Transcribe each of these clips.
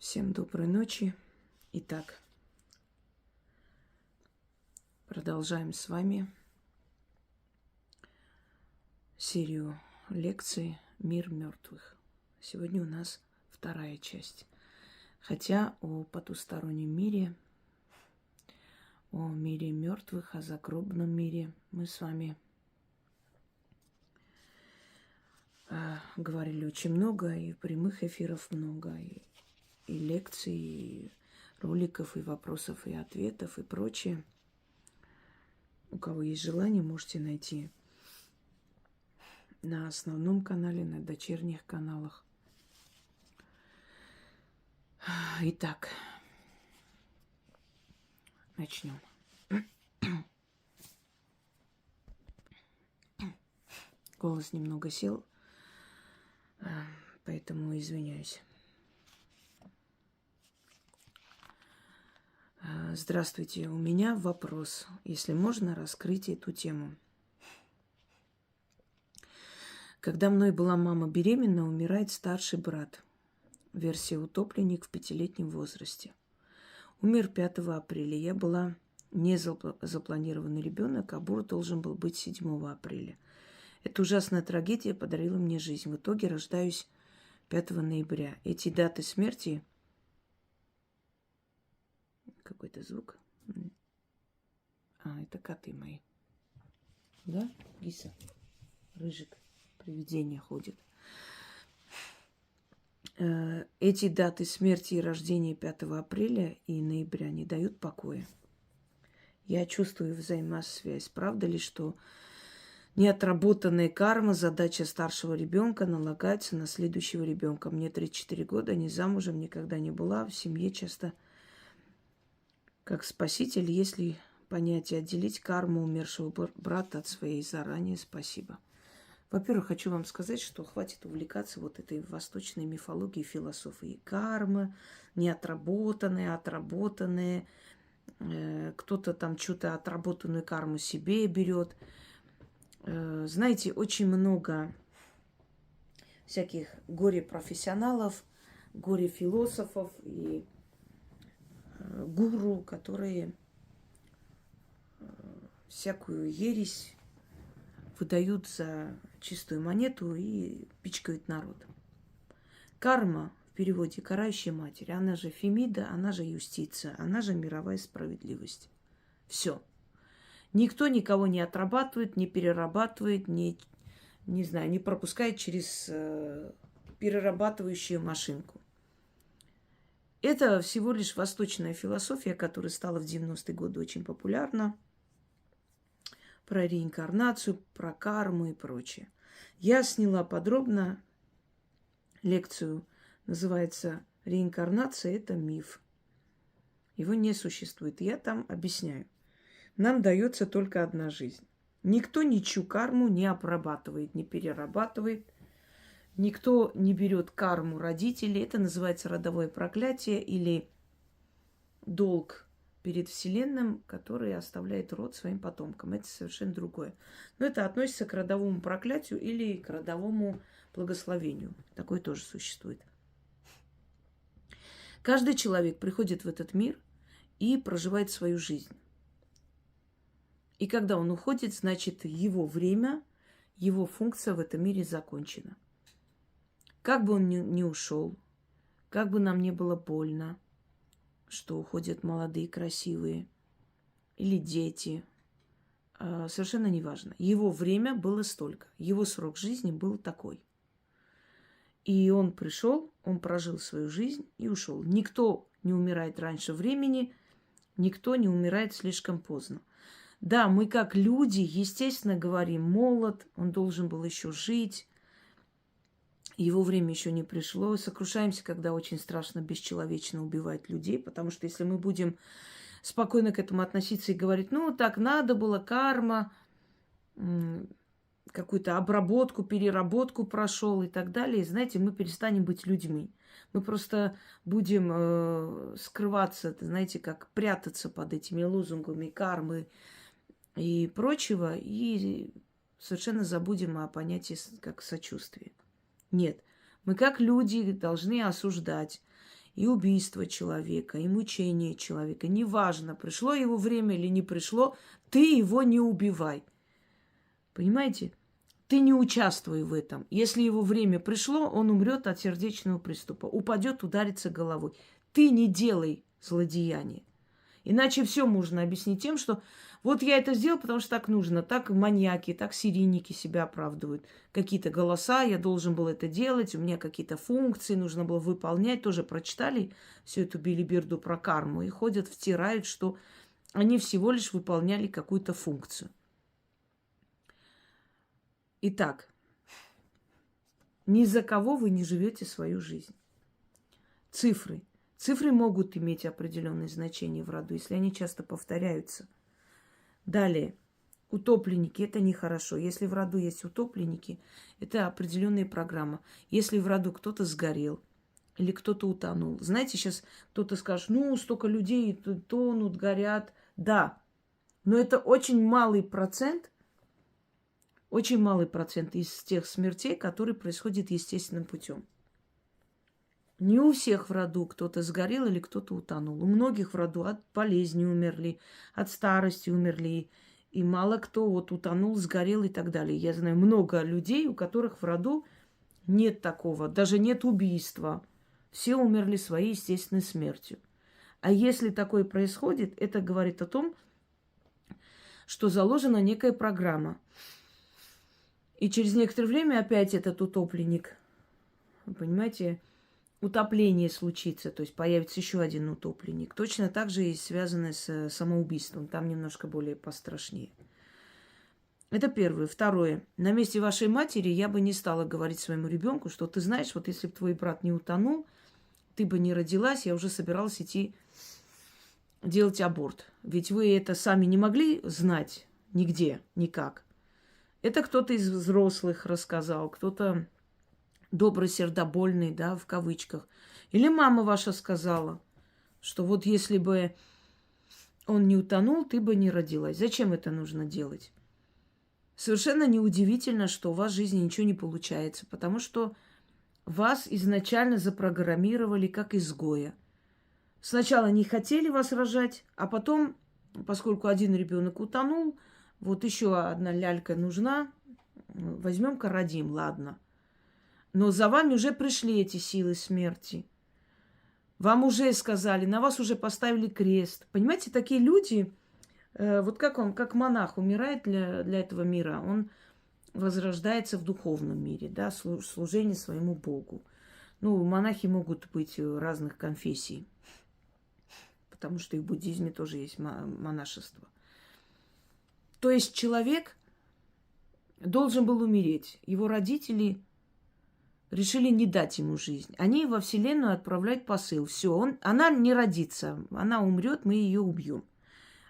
Всем доброй ночи. Итак, продолжаем с вами серию лекций «Мир мертвых». Сегодня у нас вторая часть. Хотя о потустороннем мире, о мире мертвых, о загробном мире мы с вами говорили очень много, и прямых эфиров много, и лекций, и роликов, и вопросов, и ответов, и прочее. У кого есть желание, можете найти на основном канале, на дочерних каналах. Итак, начнем. Голос немного сел, поэтому извиняюсь. Здравствуйте. У меня вопрос, если можно раскрыть эту тему. Когда мной была мама беременна, умирает старший брат. Версия утопленник в 5-летнем возрасте. Умер 5 апреля. Я была не запланированный ребенок, а аборт должен был быть 7 апреля. Эта ужасная трагедия подарила мне жизнь. В итоге рождаюсь 5 ноября. Эти даты смерти... Какой-то звук. Это коты мои. Да, Гиса? Рыжик. Привидение ходит. Эти даты смерти и рождения 5 апреля и ноября не дают покоя. Я чувствую взаимосвязь. Правда ли, что неотработанная карма, задача старшего ребенка налагается на следующего ребенка? Мне 34 года, не замужем, никогда не была, в семье часто как спаситель, если понятие отделить карму умершего брата от своей заранее. Спасибо. Во-первых, хочу вам сказать, что хватит увлекаться вот этой восточной мифологией, философией. Карма, неотработанная, отработанная. Кто-то там что-то отработанную карму себе берет. Знаете, очень много всяких горе-профессионалов, горе-философов и гуру, которые всякую ересь выдают за чистую монету и пичкают народ. Карма в переводе «карающая матерь», она же Фемида, она же юстиция, она же мировая справедливость. Все. Никто никого не отрабатывает, не перерабатывает, не знаю, не пропускает через перерабатывающую машинку. Это всего лишь восточная философия, которая стала в 90-е годы очень популярна. Про реинкарнацию, про карму и прочее. Я сняла подробно лекцию, называется «Реинкарнация – это миф». Его не существует. Я там объясняю. Нам дается только одна жизнь. Никто ничью карму не обрабатывает, не перерабатывает. Никто не берет карму родителей. Это называется родовое проклятие или долг перед Вселенным, который оставляет род своим потомкам. Это совершенно другое. Но это относится к родовому проклятию или к родовому благословению. Такое тоже существует. Каждый человек приходит в этот мир и проживает свою жизнь. И когда он уходит, значит, его время, его функция в этом мире закончена. Как бы он ни ушел, как бы нам не было больно, что уходят молодые, красивые, или дети, совершенно неважно. Его время было столько, его срок жизни был такой. И он пришел, он прожил свою жизнь и ушел. Никто не умирает раньше времени, никто не умирает слишком поздно. Да, мы как люди, естественно, говорим, молод, он должен был еще жить, его время еще не пришло. Сокрушаемся, когда очень страшно, бесчеловечно убивать людей, потому что если мы будем спокойно к этому относиться и говорить, ну, так надо было, карма, какую-то обработку, переработку прошел и так далее, знаете, мы перестанем быть людьми. Мы просто будем скрываться, знаете, как прятаться под этими лозунгами кармы и прочего, и совершенно забудем о понятии как сочувствие. Нет, мы как люди должны осуждать и убийство человека, и мучение человека. Неважно, пришло его время или не пришло, ты его не убивай. Понимаете? Ты не участвуй в этом. Если его время пришло, он умрет от сердечного приступа, упадет, ударится головой. Ты не делай злодеяния. Иначе все можно объяснить тем, что вот я это сделал, потому что так нужно. Так маньяки, так серийники себя оправдывают. Какие-то голоса, я должен был это делать, у меня какие-то функции нужно было выполнять. Тоже прочитали всю эту билиберду про карму и ходят, втирают, что они всего лишь выполняли какую-то функцию. Итак, ни за кого вы не живете свою жизнь. Цифры. Цифры могут иметь определенные значения в роду, если они часто повторяются. Далее. Утопленники – это нехорошо. Если в роду есть утопленники, это определенная программа. Если в роду кто-то сгорел или кто-то утонул. Знаете, сейчас кто-то скажет, ну, столько людей тонут, горят. Да, но это очень малый процент из тех смертей, которые происходят естественным путем. Не у всех в роду кто-то сгорел или кто-то утонул. У многих в роду от болезни умерли, от старости умерли. И мало кто вот утонул, сгорел и так далее. Я знаю много людей, у которых в роду нет такого. Даже нет убийства. Все умерли своей естественной смертью. А если такое происходит, это говорит о том, что заложена некая программа. И через некоторое время опять этот утопленник, вы понимаете, утопление случится, то есть появится еще один утопленник. Точно так же и связано с самоубийством. Там немножко более пострашнее. Это первое. Второе. На месте вашей матери я бы не стала говорить своему ребенку, что ты знаешь, вот если бы твой брат не утонул, ты бы не родилась, я уже собиралась идти делать аборт. Ведь вы это сами не могли знать нигде, никак. Это кто-то из взрослых рассказал, кто-то добрый, сердобольный, да, в кавычках. Или мама ваша сказала, что вот если бы он не утонул, ты бы не родилась. Зачем это нужно делать? Совершенно неудивительно, что у вас в жизни ничего не получается, потому что вас изначально запрограммировали как изгоя. Сначала не хотели вас рожать, а потом, поскольку один ребенок утонул, вот еще одна лялька нужна, возьмем-ка родим, ладно. Но за вами уже пришли эти силы смерти. Вам уже сказали, на вас уже поставили крест. Понимаете, такие люди, вот как он, как монах умирает для этого мира, он возрождается в духовном мире, да, служение своему Богу. Ну, монахи могут быть разных конфессий, потому что и в буддизме тоже есть монашество. То есть человек должен был умереть. Его родители решили не дать ему жизнь. Они во Вселенную отправляют посыл. Все, она не родится. Она умрет, мы ее убьем.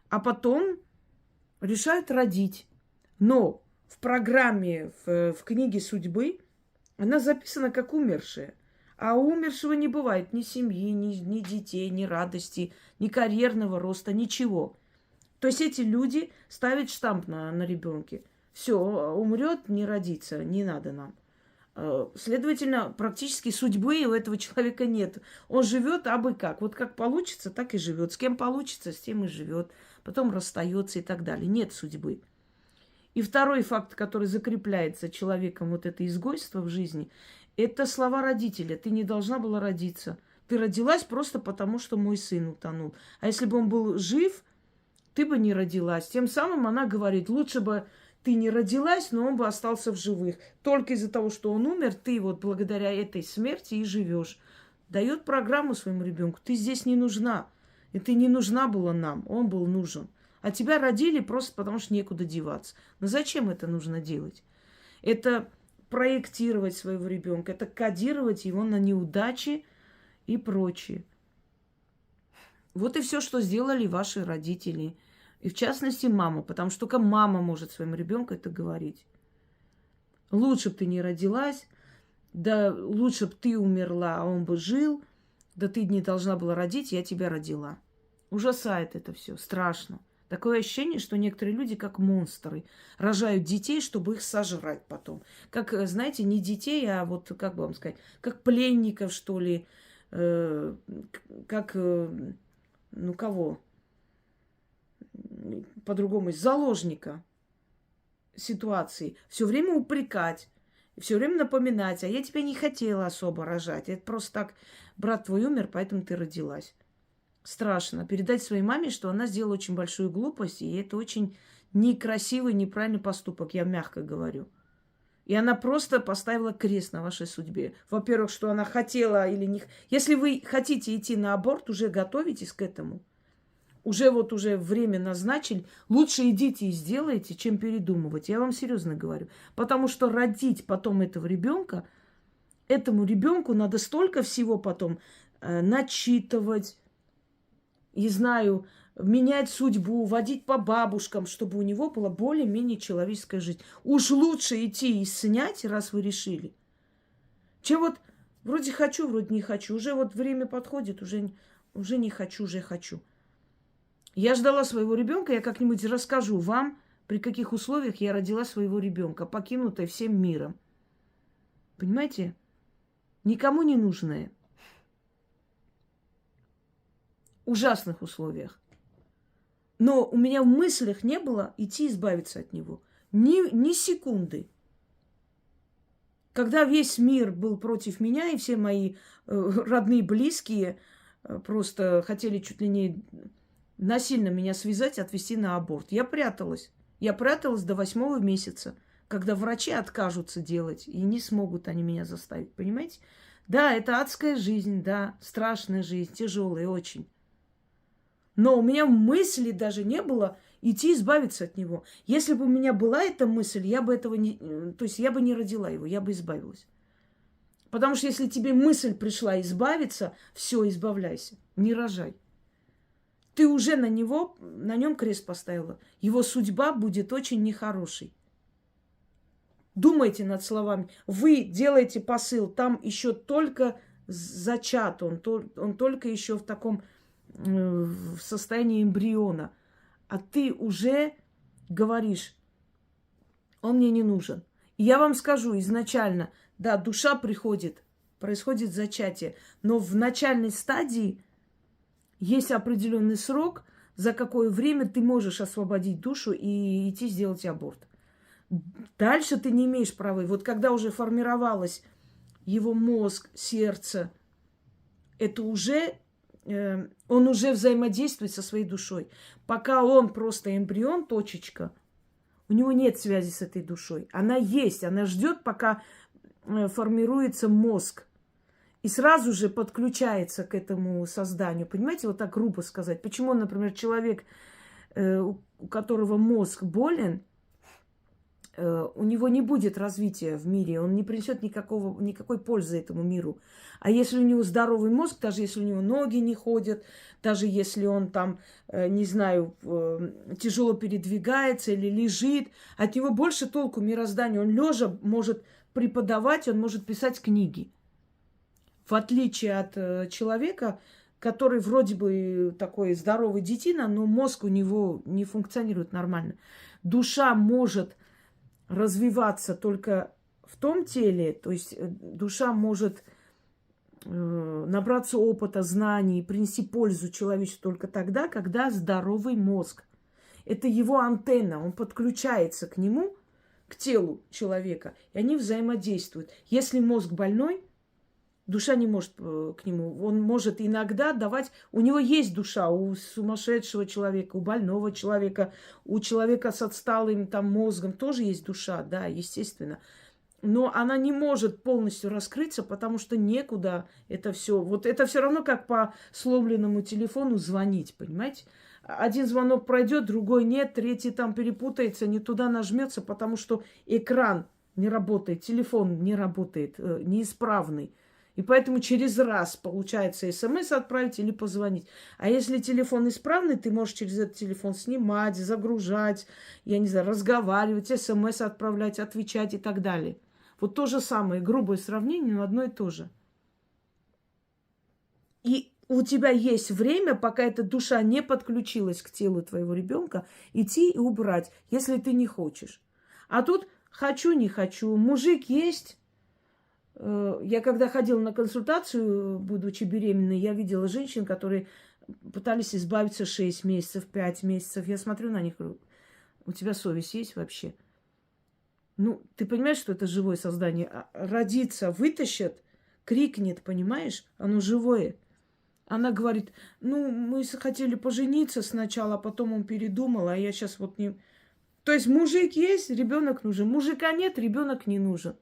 А потом решают родить. Но в программе, в книге судьбы она записана как умершая. А у умершего не бывает ни семьи, ни детей, ни радости, ни карьерного роста, ничего. То есть эти люди ставят штамп на ребенке. Все, умрет, не родится, не надо нам. Следовательно, практически судьбы у этого человека нет. Он живет абы как. Вот как получится, так и живет. С кем получится, с тем и живет. Потом расстается и так далее. Нет судьбы. И второй факт, который закрепляется человеком, вот это изгойство в жизни, это слова родителя. Ты не должна была родиться. Ты родилась просто потому, что мой сын утонул. А если бы он был жив, ты бы не родилась. Тем самым она говорит, лучше бы ты не родилась, но он бы остался в живых. Только из-за того, что он умер, ты вот благодаря этой смерти и живешь. Дает программу своему ребенку. Ты здесь не нужна. И ты не нужна была нам. Он был нужен. А тебя родили просто потому, что некуда деваться. Но зачем это нужно делать? Это проектировать своего ребенка. Это кодировать его на неудачи и прочее. Вот и все, что сделали ваши родители. И в частности мама, потому что только мама может своему ребенку это говорить. Лучше бы ты не родилась, да лучше бы ты умерла, а он бы жил, да ты не должна была родить, я тебя родила. Ужасает это все, страшно. Такое ощущение, что некоторые люди как монстры рожают детей, чтобы их сожрать потом. Как, знаете, не детей, а вот, как бы вам сказать, как пленников, что ли, как, ну кого, по-другому, заложника ситуации, все время упрекать, все время напоминать, а я тебя не хотела особо рожать. Это просто так, брат твой умер, поэтому ты родилась. Страшно передать своей маме, что она сделала очень большую глупость, и это очень некрасивый, неправильный поступок, я мягко говорю. И она просто поставила крест на вашей судьбе. Во-первых, что она хотела или не... Если вы хотите идти на аборт, уже готовитесь к этому. Уже время назначили. Лучше идите и сделайте, чем передумывать. Я вам серьезно говорю. Потому что родить потом этого ребенка, этому ребенку надо столько всего потом начитывать, не знаю, менять судьбу, водить по бабушкам, чтобы у него была более-менее человеческая жизнь. Уж лучше идти и снять, раз вы решили, чем вот вроде хочу, вроде не хочу. Уже вот время подходит, уже не хочу, уже хочу. Я ждала своего ребенка, я как-нибудь расскажу вам, при каких условиях я родила своего ребенка, покинутая всем миром. Понимаете? Никому не нужная. В ужасных условиях. Но у меня в мыслях не было идти избавиться от него. Ни секунды. Когда весь мир был против меня, и все мои родные, близкие просто хотели чуть ли не насильно меня связать, отвезти на аборт. Я пряталась. Я пряталась до 8-го месяца, когда врачи откажутся делать, и не смогут они меня заставить. Понимаете? Да, это адская жизнь, да, страшная жизнь, тяжелая очень. Но у меня мысли даже не было идти избавиться от него. Если бы у меня была эта мысль, я бы этого не... То есть я бы не родила его, я бы избавилась. Потому что если тебе мысль пришла избавиться, все, избавляйся, не рожай. Ты уже на нем крест поставила. Его судьба будет очень нехорошей. Думайте над словами. Вы делаете посыл, там еще только зачат, он только еще в таком в состоянии эмбриона. А ты уже говоришь, он мне не нужен. И я вам скажу изначально, да, душа приходит, происходит зачатие, но в начальной стадии есть определенный срок, за какое время ты можешь освободить душу и идти сделать аборт. Дальше ты не имеешь права. И вот когда уже формировалось его мозг, сердце, это уже, он уже взаимодействует со своей душой. Пока он просто эмбрион, точечка, у него нет связи с этой душой. Она есть, она ждет, пока формируется мозг. И сразу же подключается к этому созданию. Понимаете, вот так грубо сказать. Почему, например, человек, у которого мозг болен, у него не будет развития в мире, он не принесет никакой пользы этому миру. А если у него здоровый мозг, даже если у него ноги не ходят, даже если он там, не знаю, тяжело передвигается или лежит, от него больше толку мироздания. Он лежа может преподавать, он может писать книги. В отличие от человека, который вроде бы такой здоровый детина, но мозг у него не функционирует нормально. Душа может развиваться только в том теле, то есть душа может набраться опыта, знаний, принести пользу человечеству только тогда, когда здоровый мозг. Это его антенна, он подключается к нему, к телу человека, и они взаимодействуют. Если мозг больной, душа не может к нему. Он может иногда давать... У него есть душа у сумасшедшего человека, у больного человека, у человека с отсталым там мозгом тоже есть душа, да, естественно. Но она не может полностью раскрыться, потому что некуда это все. Вот это все равно как по сломленному телефону звонить, понимаете? Один звонок пройдет, другой нет, третий там перепутается, не туда нажмется, потому что экран не работает, телефон не работает, неисправный. И поэтому через раз получается СМС отправить или позвонить. А если телефон исправный, ты можешь через этот телефон снимать, загружать, я не знаю, разговаривать, СМС отправлять, отвечать и так далее. Вот то же самое, грубое сравнение, но одно и то же. И у тебя есть время, пока эта душа не подключилась к телу твоего ребенка, идти и убрать, если ты не хочешь. А тут хочу, не хочу, мужик есть, Я когда ходила на консультацию, будучи беременной, я видела женщин, которые пытались избавиться 6 месяцев, 5 месяцев. Я смотрю на них, говорю, у тебя совесть есть вообще? Ну, ты понимаешь, что это живое создание? Родится, вытащат, крикнет, понимаешь? Оно живое. Она говорит, ну, мы хотели пожениться сначала, а потом он передумал, а я сейчас вот не... То есть мужик есть, ребенок нужен. Мужика нет, ребенок не нужен.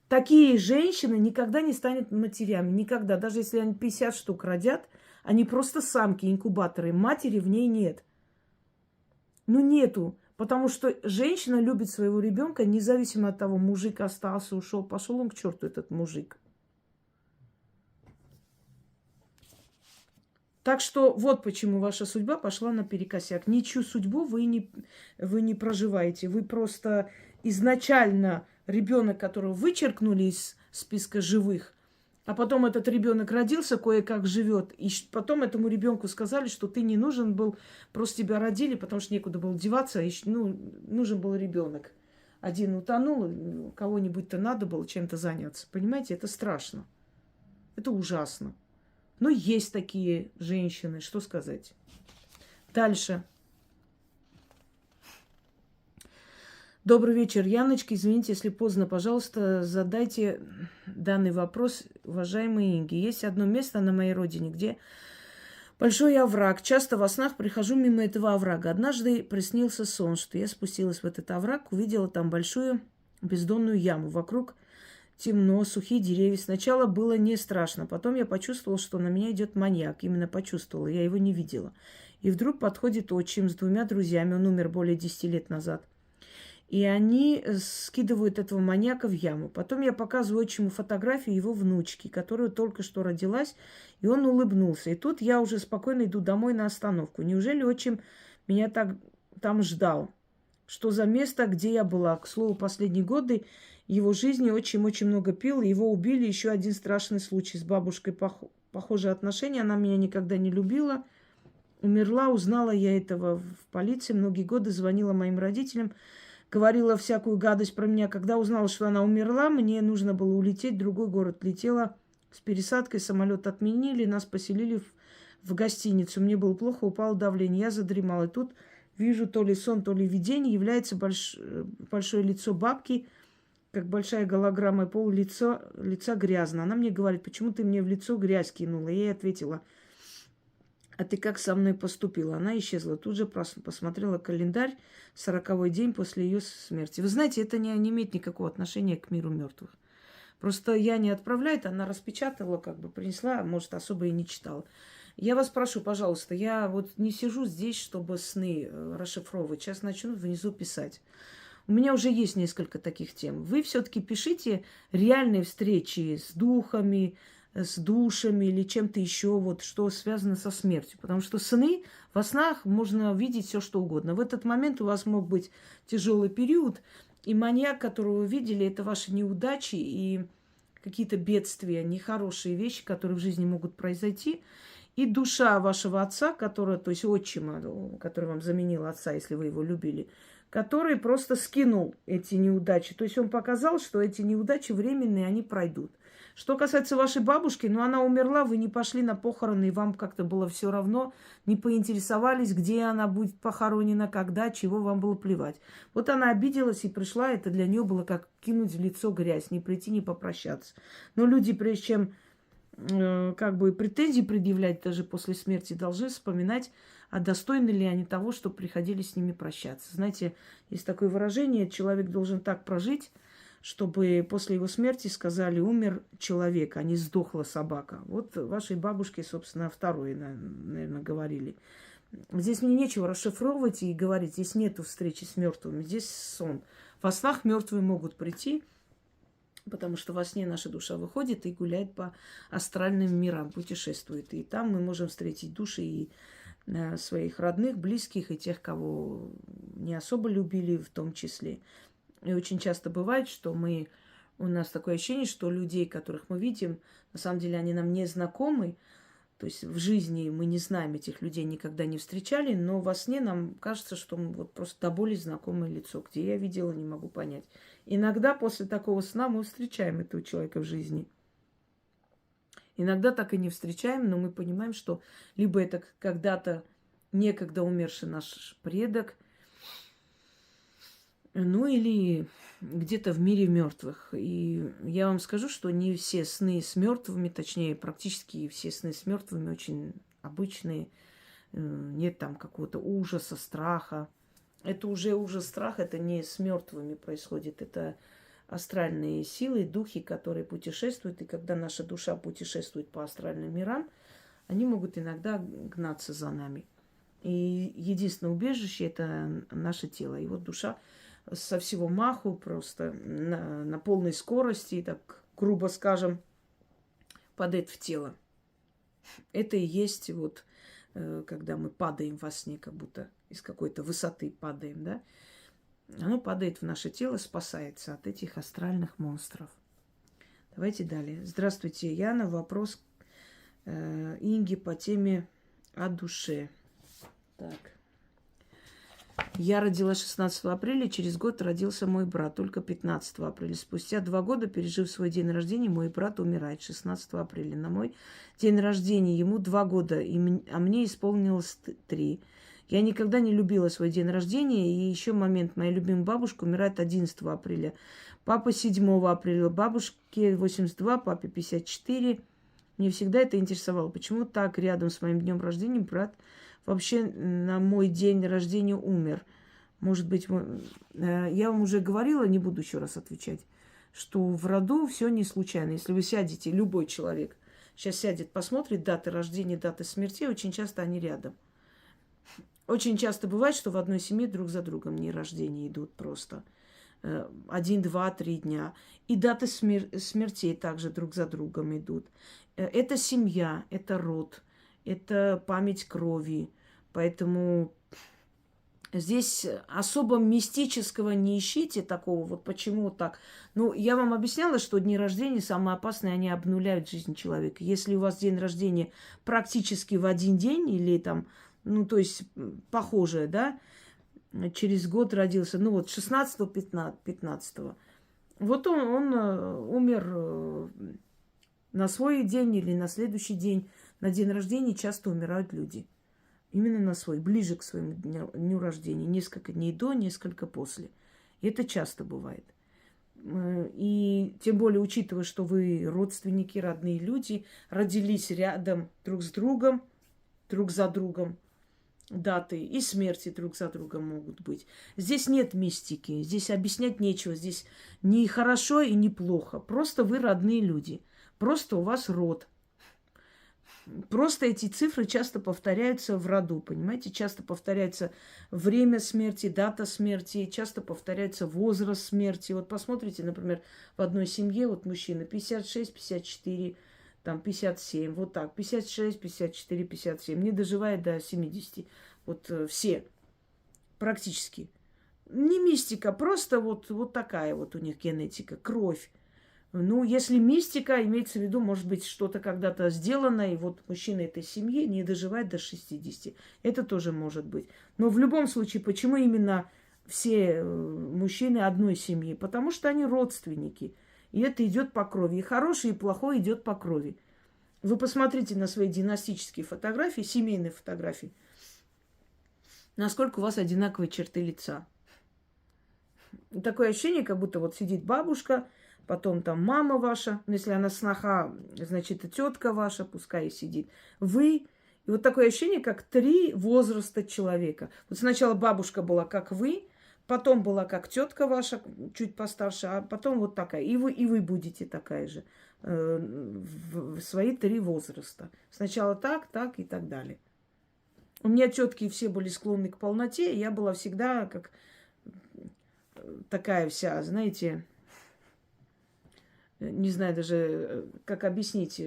Такие женщины никогда не станут матерями. Никогда. Даже если они 50 штук родят, они просто самки, инкубаторы. Матери в ней нет. Ну, нету. Потому что женщина любит своего ребенка, независимо от того, мужик остался, ушел, пошел он к черту, этот мужик. Так что вот почему ваша судьба пошла наперекосяк. Ничью судьбу вы не проживаете. Вы просто изначально ребенок, которого вычеркнули из списка живых, а потом этот ребенок родился, кое-как живет, и потом этому ребенку сказали, что ты не нужен был, просто тебя родили, потому что некуда было деваться, ну, нужен был ребенок. Один утонул, кого-нибудь-то надо было чем-то заняться. Понимаете, это страшно. Это ужасно. Но есть такие женщины, что сказать. Дальше. Добрый вечер, Яночка. Извините, если поздно, пожалуйста, задайте данный вопрос, уважаемой Инге. Есть одно место на моей родине, где большой овраг. Часто во снах прихожу мимо этого оврага. Однажды приснился сон, что я спустилась в этот овраг, увидела там большую бездонную яму. Вокруг темно, сухие деревья. Сначала было не страшно. Потом я почувствовала, что на меня идет маньяк. Именно почувствовала. Я его не видела. И вдруг подходит отчим с 2 друзьями. Он умер более 10 лет назад. И они скидывают этого маньяка в яму. Потом я показываю отчиму фотографию его внучки, которая только что родилась. И он улыбнулся. И тут я уже спокойно иду домой на остановку. Неужели отчим меня так там ждал? Что за место, где я была? К слову, последние годы его жизни очень много пил, и его убили. Еще один страшный случай с бабушкой. Похожие отношения. Она меня никогда не любила. Умерла, узнала я этого в полиции. Многие годы звонила моим родителям. Говорила всякую гадость про меня. Когда узнала, что она умерла, мне нужно было улететь в другой город. Летела с пересадкой, самолет отменили, нас поселили в гостиницу. Мне было плохо, упало давление. Я задремала. И тут вижу то ли сон, то ли видение. Является большое лицо бабки, как большая голограмма, пол лица грязно. Она мне говорит, почему ты мне в лицо грязь кинула? Я ей ответила, а ты как со мной поступила? Она исчезла. Тут же посмотрела календарь, 40-й день после ее смерти. Вы знаете, это не имеет никакого отношения к миру мертвых. Просто я не отправляю, она распечатала, как бы принесла, может, особо и не читала. Я вас прошу, пожалуйста, я вот не сижу здесь, чтобы сны расшифровывать. Сейчас начну внизу писать. У меня уже есть несколько таких тем. Вы все-таки пишите реальные встречи с духами, с душами или чем-то еще, вот, что связано со смертью. Потому что сны, во снах можно видеть все, что угодно. В этот момент у вас мог быть тяжелый период, и маньяк, которого вы видели, это ваши неудачи и какие-то бедствия, нехорошие вещи, которые в жизни могут произойти. И душа вашего отца, которая, то есть отчима, который вам заменил отца, если вы его любили, который просто скинул эти неудачи. То есть он показал, что эти неудачи временные, они пройдут. Что касается вашей бабушки, она умерла, вы не пошли на похороны, и вам как-то было все равно, не поинтересовались, где она будет похоронена, когда, чего вам было плевать. Вот она обиделась и пришла, это для нее было как кинуть в лицо грязь, не прийти, не попрощаться. Но люди, прежде чем претензии предъявлять даже после смерти, должны вспоминать, а достойны ли они того, чтобы приходили с ними прощаться. Знаете, есть такое выражение, человек должен так прожить, чтобы после его смерти сказали, умер человек, а не сдохла собака. Вот вашей бабушке, собственно, второе, наверное, говорили. Здесь мне нечего расшифровывать и говорить, здесь нету встречи с мертвыми, здесь сон. Во снах мертвые могут прийти, потому что во сне наша душа выходит и гуляет по астральным мирам, путешествует. И там мы можем встретить души и своих родных, близких, и тех, кого не особо любили в том числе. И очень часто бывает, что у нас такое ощущение, что людей, которых мы видим, на самом деле они нам не знакомы, То есть в жизни мы не знаем этих людей, никогда не встречали, но во сне нам кажется, что мы вот просто до боли знакомое лицо. Где я видела, не могу понять. Иногда после такого сна мы встречаем этого человека в жизни. Иногда так и не встречаем, но мы понимаем, что либо это когда-то некогда умерший наш предок, ну или где-то в мире мертвых. И я вам скажу, что не все сны с мертвыми, точнее, практически все сны с мертвыми очень обычные. Нет там какого-то ужаса, страха. Это уже ужас, страх, это не с мертвыми происходит, это астральные силы, духи, которые путешествуют. И когда наша душа путешествует по астральным мирам, они могут иногда гнаться за нами. И единственное убежище – это наше тело. И вот душа со всего маху просто на полной скорости, так грубо скажем, падает в тело. Это и есть вот, когда мы падаем во сне, как будто из какой-то высоты падаем, да? Оно падает в наше тело, спасается от этих астральных монстров. Давайте далее. Здравствуйте, Яна. Вопрос Инги по теме о душе. Так. Я родилась 16 апреля, через год родился мой брат, только 15 апреля. Спустя 2 года, пережив свой день рождения, мой брат умирает 16 апреля. На мой день рождения ему 2 года, а мне исполнилось 3. Я никогда не любила свой день рождения, и еще момент. Моя любимая бабушка умирает 11 апреля. Папа 7 апреля, бабушке 82, папе 54. Мне всегда это интересовало. Почему так рядом с моим днем рождения брат вообще на мой день рождения умер? Может быть, я вам уже говорила, не буду еще раз отвечать, что в роду все не случайно. Если вы сядете, любой человек сейчас сядет, посмотрит даты рождения, даты смерти, очень часто они рядом. Очень часто бывает, что в одной семье друг за другом дни рождения идут просто. 1, 2, 3 дня. И даты смертей также друг за другом идут. Это семья, это род, это память крови. Поэтому здесь особо мистического не ищите такого. Вот почему так. Ну, я вам объясняла, что дни рождения самые опасные, они обнуляют жизнь человека. Если у вас день рождения практически в один день или там, ну, то есть похожее, да, через год родился, ну, вот 16-го, 15-го. Вот он умер на свой день или на следующий день. На день рождения часто умирают люди. Именно на свой, ближе к своему дню рождения. Несколько дней до, несколько после. И это часто бывает. И тем более, учитывая, что вы родственники, родные люди, родились рядом друг с другом, друг за другом, даты и смерти друг за другом могут быть. Здесь нет мистики, здесь объяснять нечего, здесь не хорошо и не плохо. Просто вы родные люди, просто у вас род. Просто эти цифры часто повторяются в роду, понимаете? Часто повторяется время смерти, дата смерти, часто повторяется возраст смерти. Вот посмотрите, например, в одной семье вот мужчина 56, 54, там 57, вот так, 56, 54, 57, не доживает до 70. Вот все практически. Не мистика, просто вот такая вот у них генетика, кровь. Ну, если мистика, имеется в виду, может быть, что-то когда-то сделано, и вот мужчина этой семьи не доживает до 60. Это тоже может быть. Но в любом случае, почему именно все мужчины одной семьи? Потому что они родственники. И это идет по крови. И хороший, и плохой идет по крови. Вы посмотрите на свои династические фотографии, семейные фотографии, насколько у вас одинаковые черты лица. Такое ощущение, как будто вот сидит бабушка, потом там мама ваша, ну, если она сноха, значит, и тетка ваша, пускай и сидит. Вы. И вот такое ощущение, как 3 возраста человека. Вот сначала бабушка была как вы, потом была как тетка ваша, чуть постарше, а потом вот такая. И вы будете такая же в свои 3 возраста. Сначала так и так далее. У меня тетки все были склонны к полноте, и я была всегда как такая вся, знаете, не знаю даже, как объяснить.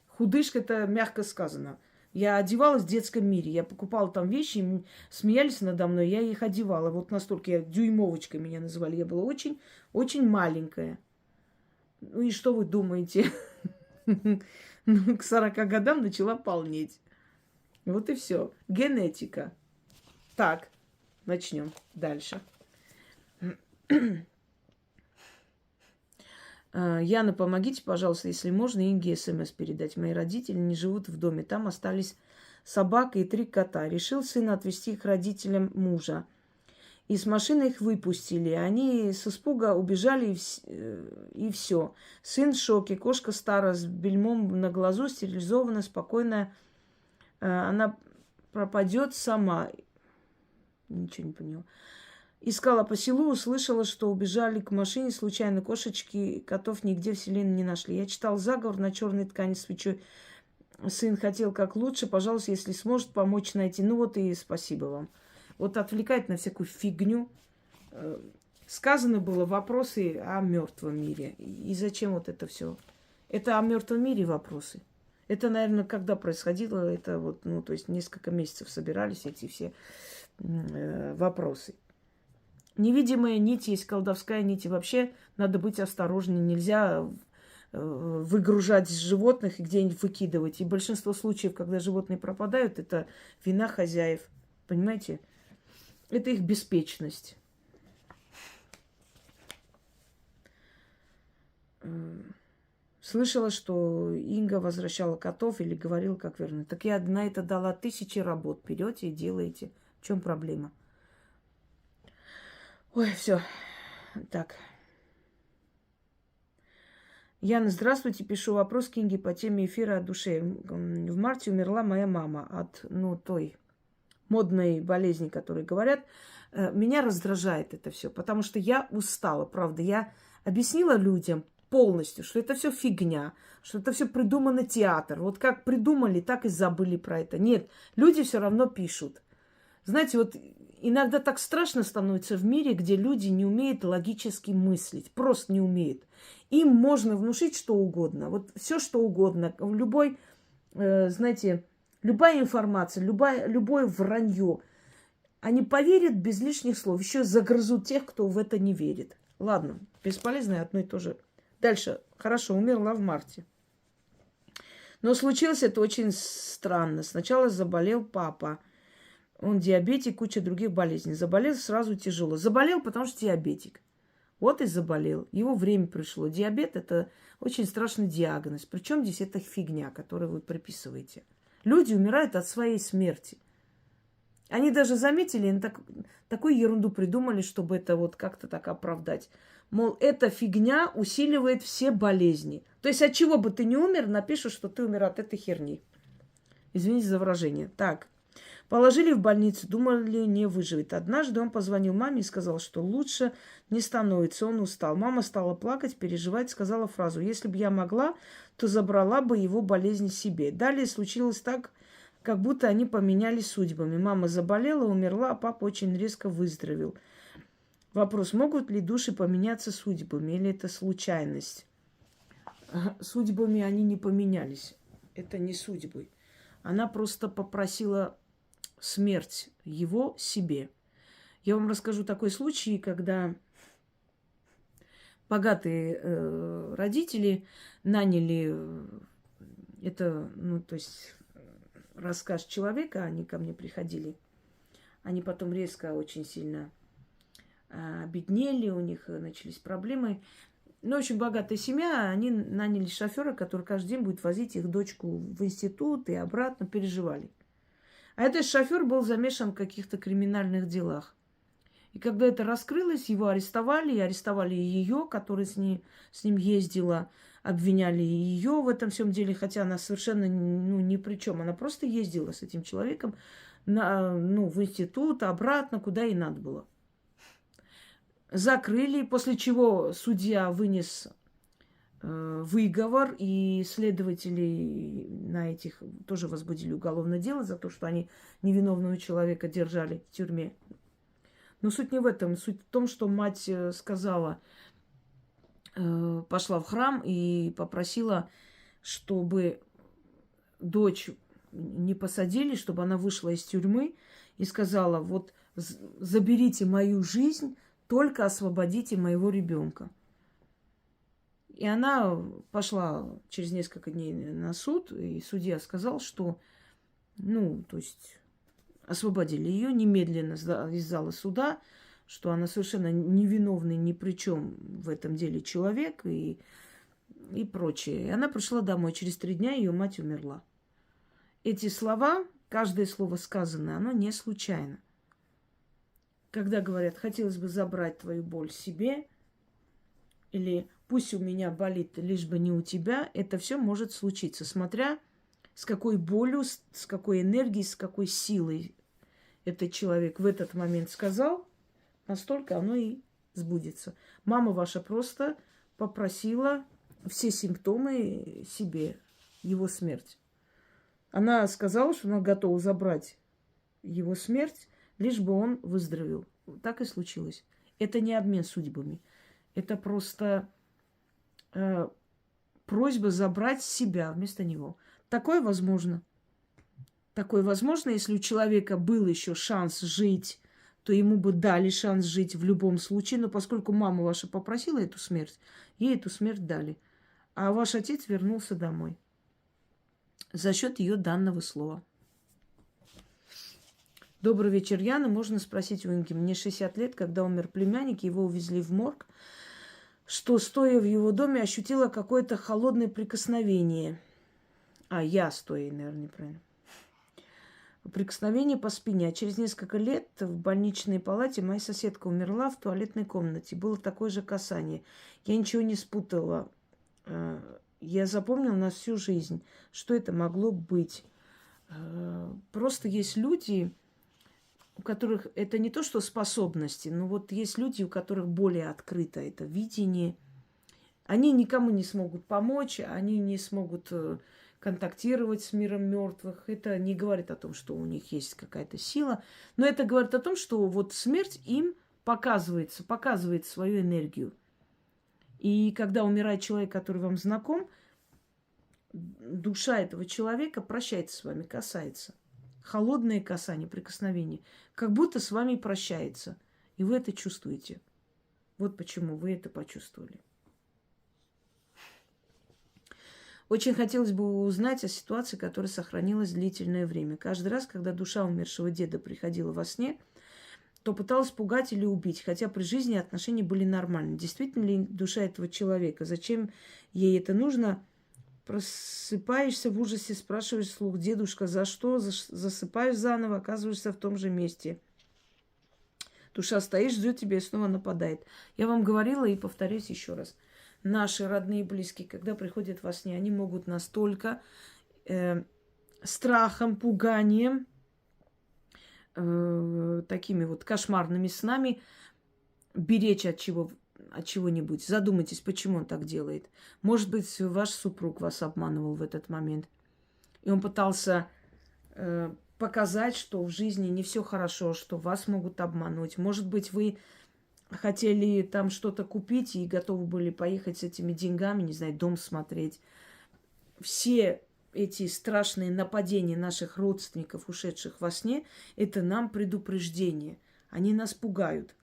Худышка, это мягко сказано. Я одевалась в детском мире. Я покупала там вещи, и смеялись надо мной, я их одевала. Вот настолько я дюймовочкой меня называли. Я была очень, очень маленькая. Ну и что вы думаете? Ну, к 40 годам начала полнеть. Вот и все. Генетика. Так, начнем дальше. Яна, помогите, пожалуйста, если можно, Инге СМС передать. Мои родители не живут в доме. Там остались собака и 3 кота. Решил сына отвезти к родителям мужа. И с машины их выпустили. Они с испуга убежали, и все. Сын в шоке. Кошка старая, с бельмом на глазу, стерилизованная, спокойная. Она пропадет сама. Ничего не поняла. Искала по селу, услышала, что убежали к машине случайно. Кошечки, котов нигде в селе не нашли. Я читал заговор на черной ткани свечой. Сын хотел как лучше. Пожалуйста, если сможет помочь найти. Ну вот и спасибо вам. Вот отвлекает на всякую фигню. Сказано было вопросы о мертвом мире. И зачем вот это все? Это о мертвом мире вопросы. Это, наверное, когда происходило, это вот, ну, то есть несколько месяцев собирались эти все вопросы. Невидимая нить есть, колдовская нить. И вообще надо быть осторожнее. Нельзя выгружать животных и где-нибудь выкидывать. И большинство случаев, когда животные пропадают, это вина хозяев. Понимаете? Это их беспечность. Слышала, что Инга возвращала котов или говорила, как верно. Так я на это дала 1000 работ. Берете и делаете. В чем проблема? Ой, все. Так. Яна, здравствуйте. Пишу вопрос к Инге по теме эфира о душе. В марте умерла моя мама от, той модной болезни, которые говорят. Меня раздражает это все, потому что я устала, правда. Я объяснила людям полностью, что это все фигня, что это все придумано театр. Вот как придумали, так и забыли про это. Нет, люди все равно пишут. Знаете, вот иногда так страшно становится в мире, где люди не умеют логически мыслить, просто не умеют. Им можно внушить что угодно, вот все что угодно, любой, знаете, любая информация, любое вранье. Они поверят без лишних слов, еще загрызут тех, кто в это не верит. Ладно, бесполезно одно и то же. Дальше. Хорошо, умерла в марте. Но случилось это очень странно. Сначала заболел папа. Он диабетик, куча других болезней. Заболел сразу тяжело. Заболел, потому что диабетик. Вот и заболел. Его время пришло. Диабет – это очень страшный диагноз. Причем здесь это фигня, которую вы приписываете. Люди умирают от своей смерти. Они даже заметили, такую ерунду придумали, чтобы это вот как-то так оправдать. Мол, эта фигня усиливает все болезни. То есть от чего бы ты не умер, напишут, что ты умер от этой херни. Извините за выражение. Так. Положили в больницу, думали, не выживет. Однажды он позвонил маме и сказал, что лучше не становится, он устал. Мама стала плакать, переживать, сказала фразу: «Если бы я могла, то забрала бы его болезнь себе». Далее случилось так, как будто они поменялись судьбами. Мама заболела, умерла, а папа очень резко выздоровел. Вопрос: могут ли души поменяться судьбами, или это случайность? Судьбами они не поменялись. Это не судьбы. Она просто попросила смерть его себе. Я вам расскажу такой случай, когда богатые родители наняли, это, то есть рассказ человека, они ко мне приходили. Они потом резко очень сильно обеднели, у них начались проблемы. Но очень богатая семья, они наняли шофера, который каждый день будет возить их дочку в институт и обратно, переживали. А этот шофер был замешан в каких-то криминальных делах. И когда это раскрылось, его арестовали, и арестовали ее, которая с ним ездила, обвиняли ее в этом всем деле, хотя она совершенно ни при чем. Она просто ездила с этим человеком в институт, обратно, куда ей надо было. Закрыли, после чего судья вынес выговор, и следователи на этих тоже возбудили уголовное дело за то, что они невиновного человека держали в тюрьме. Но суть не в этом. Суть в том, что мать сказала, пошла в храм и попросила, чтобы дочь не посадили, чтобы она вышла из тюрьмы, и сказала: вот заберите мою жизнь, только освободите моего ребенка. И она пошла через несколько дней на суд, и судья сказал, что, ну, то есть освободили ее немедленно из зала суда, что она совершенно невиновный ни при чем в этом деле человек и прочее. И она пришла домой. Через 3 дня ее мать умерла. Эти слова, каждое слово сказанное, оно не случайно. Когда говорят, хотелось бы забрать твою боль себе, или пусть у меня болит, лишь бы не у тебя, это все может случиться, смотря с какой болью, с какой энергией, с какой силой этот человек в этот момент сказал, настолько оно и сбудется. Мама ваша просто попросила все симптомы себе, его смерть. Она сказала, что она готова забрать его смерть, лишь бы он выздоровел. Так и случилось. Это не обмен судьбами. Это просто просьба забрать себя вместо него. Такое возможно. Такое возможно, если у человека был еще шанс жить, то ему бы дали шанс жить в любом случае. Но поскольку мама ваша попросила эту смерть, ей эту смерть дали. А ваш отец вернулся домой за счет ее данного слова. Добрый вечер, Яна. Можно спросить у Инги? Мне 60 лет, когда умер племянник, его увезли в морг, что, стоя в его доме, ощутила какое-то холодное прикосновение. Я стоя, наверное, неправильно. Прикосновение по спине. А через несколько лет в больничной палате моя соседка умерла в туалетной комнате. Было такое же касание. Я ничего не спутала. Я запомнила на всю жизнь, что это могло быть. Просто есть люди, у которых это не то, что способности, но вот есть люди, у которых более открыто это видение. Они никому не смогут помочь, они не смогут контактировать с миром мертвых. Это не говорит о том, что у них есть какая-то сила, но это говорит о том, что вот смерть им показывает свою энергию. И когда умирает человек, который вам знаком, душа этого человека прощается с вами, касается. Холодное касание, прикосновение. Как будто с вами прощается. И вы это чувствуете. Вот почему вы это почувствовали. Очень хотелось бы узнать о ситуации, которая сохранилась длительное время. Каждый раз, когда душа умершего деда приходила во сне, то пыталась пугать или убить, хотя при жизни отношения были нормальны. Действительно ли душа этого человека? Зачем ей это нужно? Просыпаешься в ужасе, спрашиваешь вслух: дедушка, за что? Засыпаешь заново, оказываешься в том же месте. Душа стоит, ждет тебя и снова нападает. Я вам говорила и повторюсь еще раз. Наши родные и близкие, когда приходят во сне, они могут настолько страхом, пуганием, такими вот кошмарными снами беречь от чего-нибудь. Задумайтесь, почему он так делает. Может быть, ваш супруг вас обманывал в этот момент. И он пытался показать, что в жизни не все хорошо, что вас могут обмануть. Может быть, вы хотели там что-то купить и готовы были поехать с этими деньгами, не знаю, дом смотреть. Все эти страшные нападения наших родственников, ушедших во сне, это нам предупреждение. Они нас пугают.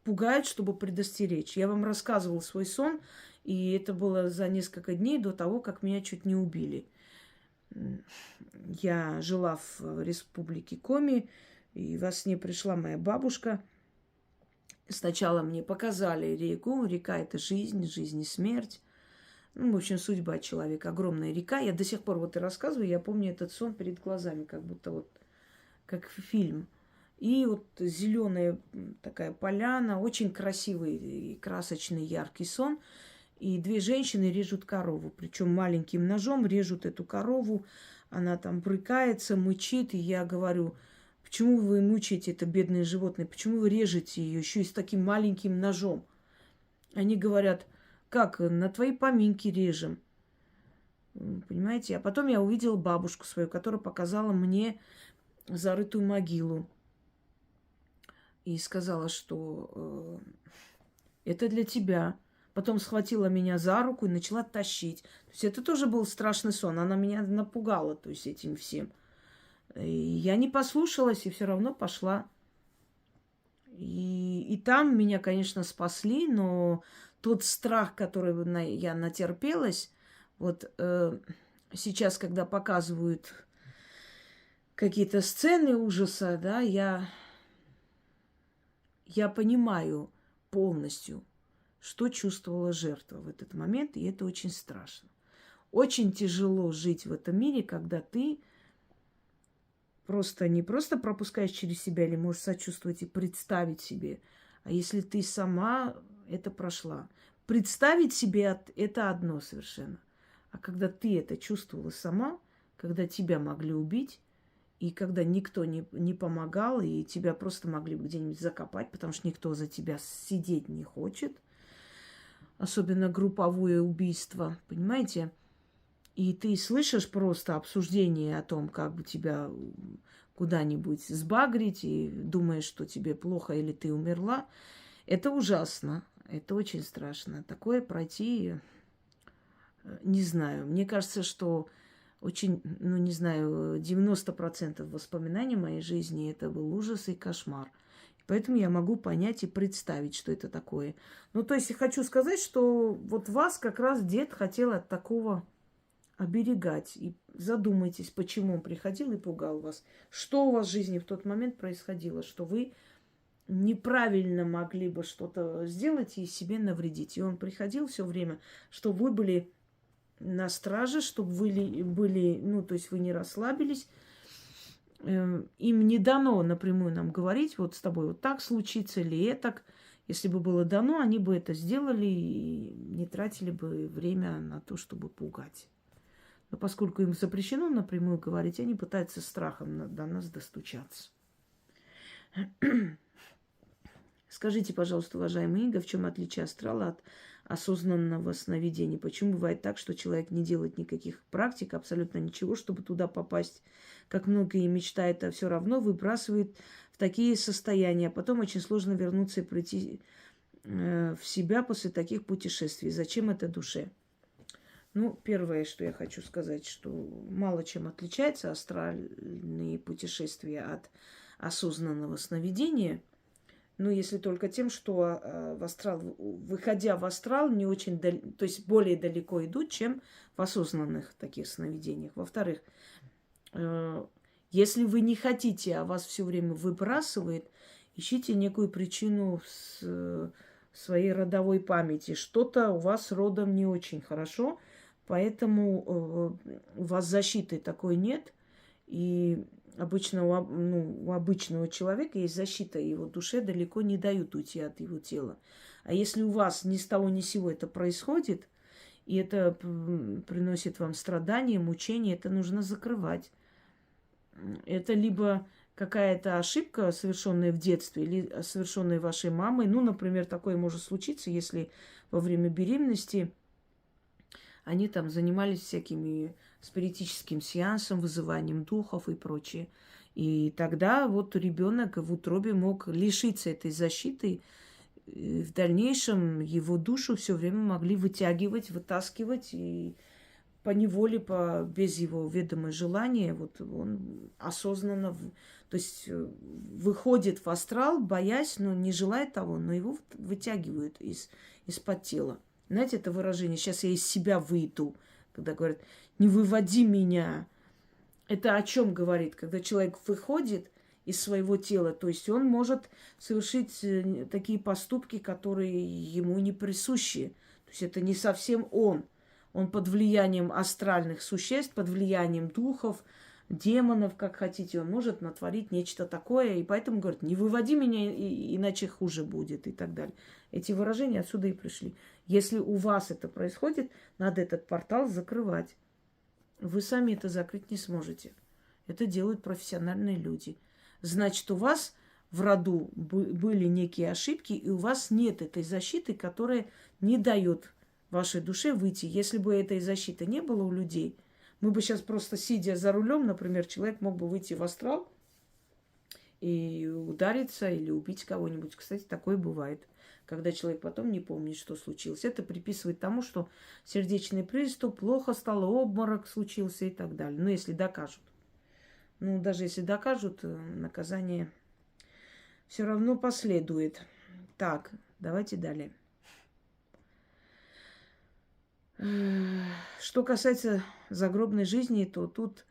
Пугают, чтобы предостеречь. Я вам рассказывала свой сон, и это было за несколько дней до того, как меня чуть не убили. Я жила в республике Коми, и во сне пришла моя бабушка. Сначала мне показали реку. Река – это жизнь, жизнь и смерть. В общем, судьба человека. Огромная река. Я до сих пор вот и рассказываю, я помню этот сон перед глазами, как будто вот, как фильм. И вот зеленая такая поляна, очень красивый и красочный, яркий сон. И 2 женщины режут корову. Причем маленьким ножом режут эту корову. Она там брыкается, мычит. И я говорю: почему вы мучаете это бедное животное? Почему вы режете ее еще и с таким маленьким ножом? Они говорят: как, на твои поминки режем. Понимаете? А потом я увидела бабушку свою, которая показала мне зарытую могилу. И сказала, что это для тебя. Потом схватила меня за руку и начала тащить. То есть это тоже был страшный сон. Она меня напугала, то есть этим всем. И я не послушалась и все равно пошла. И там меня, конечно, спасли, но тот страх, который я натерпелась, вот сейчас, когда показывают какие-то сцены ужаса, да, я понимаю полностью, что чувствовала жертва в этот момент, и это очень страшно. Очень тяжело жить в этом мире, когда ты просто не просто пропускаешь через себя или можешь сочувствовать и представить себе, а если ты сама это прошла. Представить себе это одно совершенно. А когда ты это чувствовала сама, когда тебя могли убить, и когда никто не помогал, и тебя просто могли бы где-нибудь закопать, потому что никто за тебя сидеть не хочет, особенно групповое убийство, понимаете? И ты слышишь просто обсуждение о том, как бы тебя куда-нибудь сбагрить, и думаешь, что тебе плохо или ты умерла. Это ужасно, это очень страшно. Такое пройти, не знаю. Мне кажется, что очень, ну не знаю, 90% воспоминаний моей жизни это был ужас и кошмар. Поэтому я могу понять и представить, что это такое. Ну, то есть я хочу сказать, что вот вас как раз дед хотел от такого оберегать. И задумайтесь, почему он приходил и пугал вас. Что у вас в жизни в тот момент происходило, что вы неправильно могли бы что-то сделать и себе навредить. И он приходил все время, чтобы вы были на страже, чтобы вы были, ну, то есть вы не расслабились. Им не дано напрямую нам говорить, вот с тобой вот так случится или это. Если бы было дано, они бы это сделали и не тратили бы время на то, чтобы пугать. Но поскольку им запрещено напрямую говорить, они пытаются страхом до нас достучаться. Скажите, пожалуйста, уважаемый Инга, в чем отличие астрала от осознанного сновидения? Почему бывает так, что человек не делает никаких практик, абсолютно ничего, чтобы туда попасть, как многие мечтают, а все равно выбрасывает в такие состояния, а потом очень сложно вернуться и прийти в себя после таких путешествий. Зачем это душе? Ну, первое, что я хочу сказать, что мало чем отличается астральные путешествия от осознанного сновидения. Ну, если только тем, что в астрал, выходя в астрал, не очень, то есть более далеко идут, чем в осознанных таких сновидениях. Во-вторых, если вы не хотите, а вас все время выбрасывает, ищите некую причину в своей родовой памяти. Что-то у вас родом не очень хорошо, поэтому у вас защиты такой нет. И обычно у обычного человека есть защита, и его душе далеко не дают уйти от его тела. А если у вас ни с того ни с сего это происходит, и это приносит вам страдания, мучения, это нужно закрывать. Это либо какая-то ошибка, совершенная в детстве, или совершенная вашей мамой. Ну, например, такое может случиться, если во время беременности они там занимались всякими спиритическим сеансом, вызыванием духов и прочее. И тогда вот ребенок в утробе мог лишиться этой защиты. И в дальнейшем его душу все время могли вытягивать, вытаскивать. И поневоле, без его ведомого желания, вот он осознанно, то есть выходит в астрал, боясь, но не желая того, но его вытягивают из-под тела. Знаете, это выражение «сейчас я из себя выйду», когда говорят «не выводи меня». Это о чем говорит? Когда человек выходит из своего тела, то есть он может совершить такие поступки, которые ему не присущи. То есть это не совсем он. Он под влиянием астральных существ, под влиянием духов, демонов, как хотите, он может натворить нечто такое. И поэтому говорит, не выводи меня, иначе хуже будет и так далее. Эти выражения отсюда и пришли. Если у вас это происходит, надо этот портал закрывать. Вы сами это закрыть не сможете. Это делают профессиональные люди. Значит, у вас в роду были некие ошибки, и у вас нет этой защиты, которая не дает вашей душе выйти. Если бы этой защиты не было у людей, мы бы сейчас просто, сидя за рулем, например, человек мог бы выйти в астрал и удариться или убить кого-нибудь. Кстати, такое бывает, когда человек потом не помнит, что случилось. Это приписывает тому, что сердечный приступ, плохо стало, обморок случился и так далее. Ну, если докажут. Ну, даже если докажут, наказание все равно последует. Так, давайте далее. Что касается загробной жизни, то тут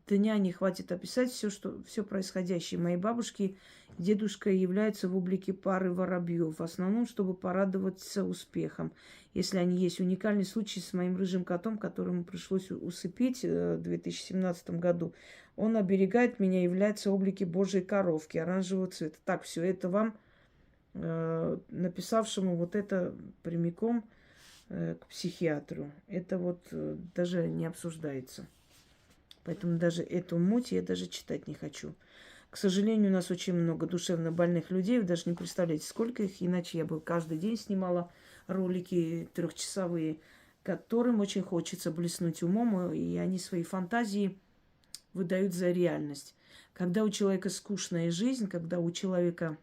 дня не хватит описать все происходящее. Мои бабушки и дедушка являются в облике пары воробьев, в основном, чтобы порадоваться успехом. Если они есть. Уникальный случай с моим рыжим котом, которому пришлось усыпить в 2017 году. Он оберегает меня, является в облике божьей коровки оранжевого цвета. Так, все это вам, написавшему вот это прямиком к психиатру. Это вот даже не обсуждается. Поэтому даже эту муть я даже читать не хочу. К сожалению, у нас очень много душевно больных людей. Вы даже не представляете, сколько их. Иначе я бы каждый день снимала ролики трехчасовые, которым очень хочется блеснуть умом, и они свои фантазии выдают за реальность. Когда у человека скучная жизнь, когда у человека,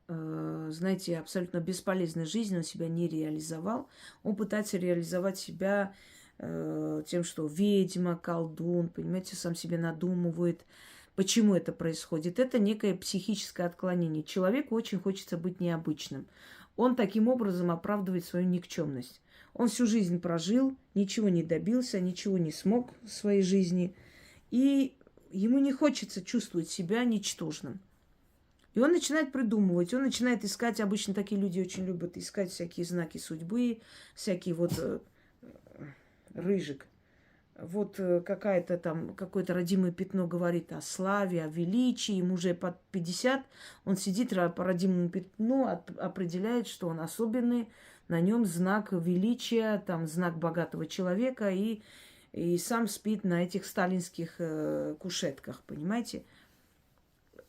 знаете, абсолютно бесполезная жизнь, он себя не реализовал, он пытается реализовать себя тем, что ведьма, колдун, понимаете, сам себе надумывает. Почему это происходит? Это некое психическое отклонение. Человеку очень хочется быть необычным. Он таким образом оправдывает свою никчемность. Он всю жизнь прожил, ничего не добился, ничего не смог в своей жизни. И ему не хочется чувствовать себя ничтожным. И он начинает придумывать, он начинает искать, обычно такие люди очень любят искать всякие знаки судьбы, всякие вот рыжик. Вот какая-то там, какое-то родимое пятно говорит о славе, о величии, ему уже под 50, он сидит по родимому пятну, определяет, что он особенный, на нем знак величия, там знак богатого человека, и сам спит на этих сталинских кушетках, понимаете?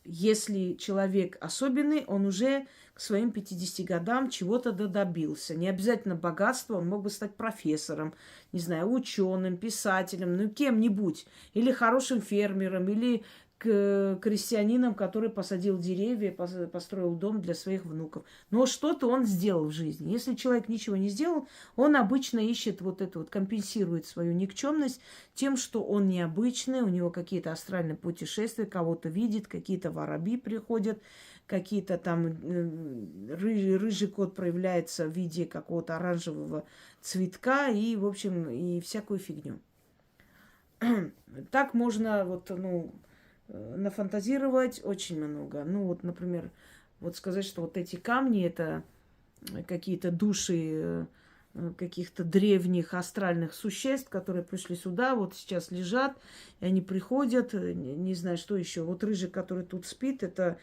Если человек особенный, он уже к своим 50 годам чего-то добился. Не обязательно богатство, он мог бы стать профессором, не знаю, ученым, писателем, ну кем-нибудь. Или хорошим фермером, или крестьянином, который посадил деревья, построил дом для своих внуков. Но что-то он сделал в жизни. Если человек ничего не сделал, он обычно ищет вот это вот, компенсирует свою никчемность тем, что он необычный, у него какие-то астральные путешествия, кого-то видит, какие-то воробьи приходят, какие-то там рыжий кот проявляется в виде какого-то оранжевого цветка и, в общем, и всякую фигню. Так можно вот, нафантазировать очень много. Ну, вот, например, вот сказать, что вот эти камни – это какие-то души каких-то древних астральных существ, которые пришли сюда, вот сейчас лежат, и они приходят, не знаю, что еще. Вот рыжий, который тут спит, это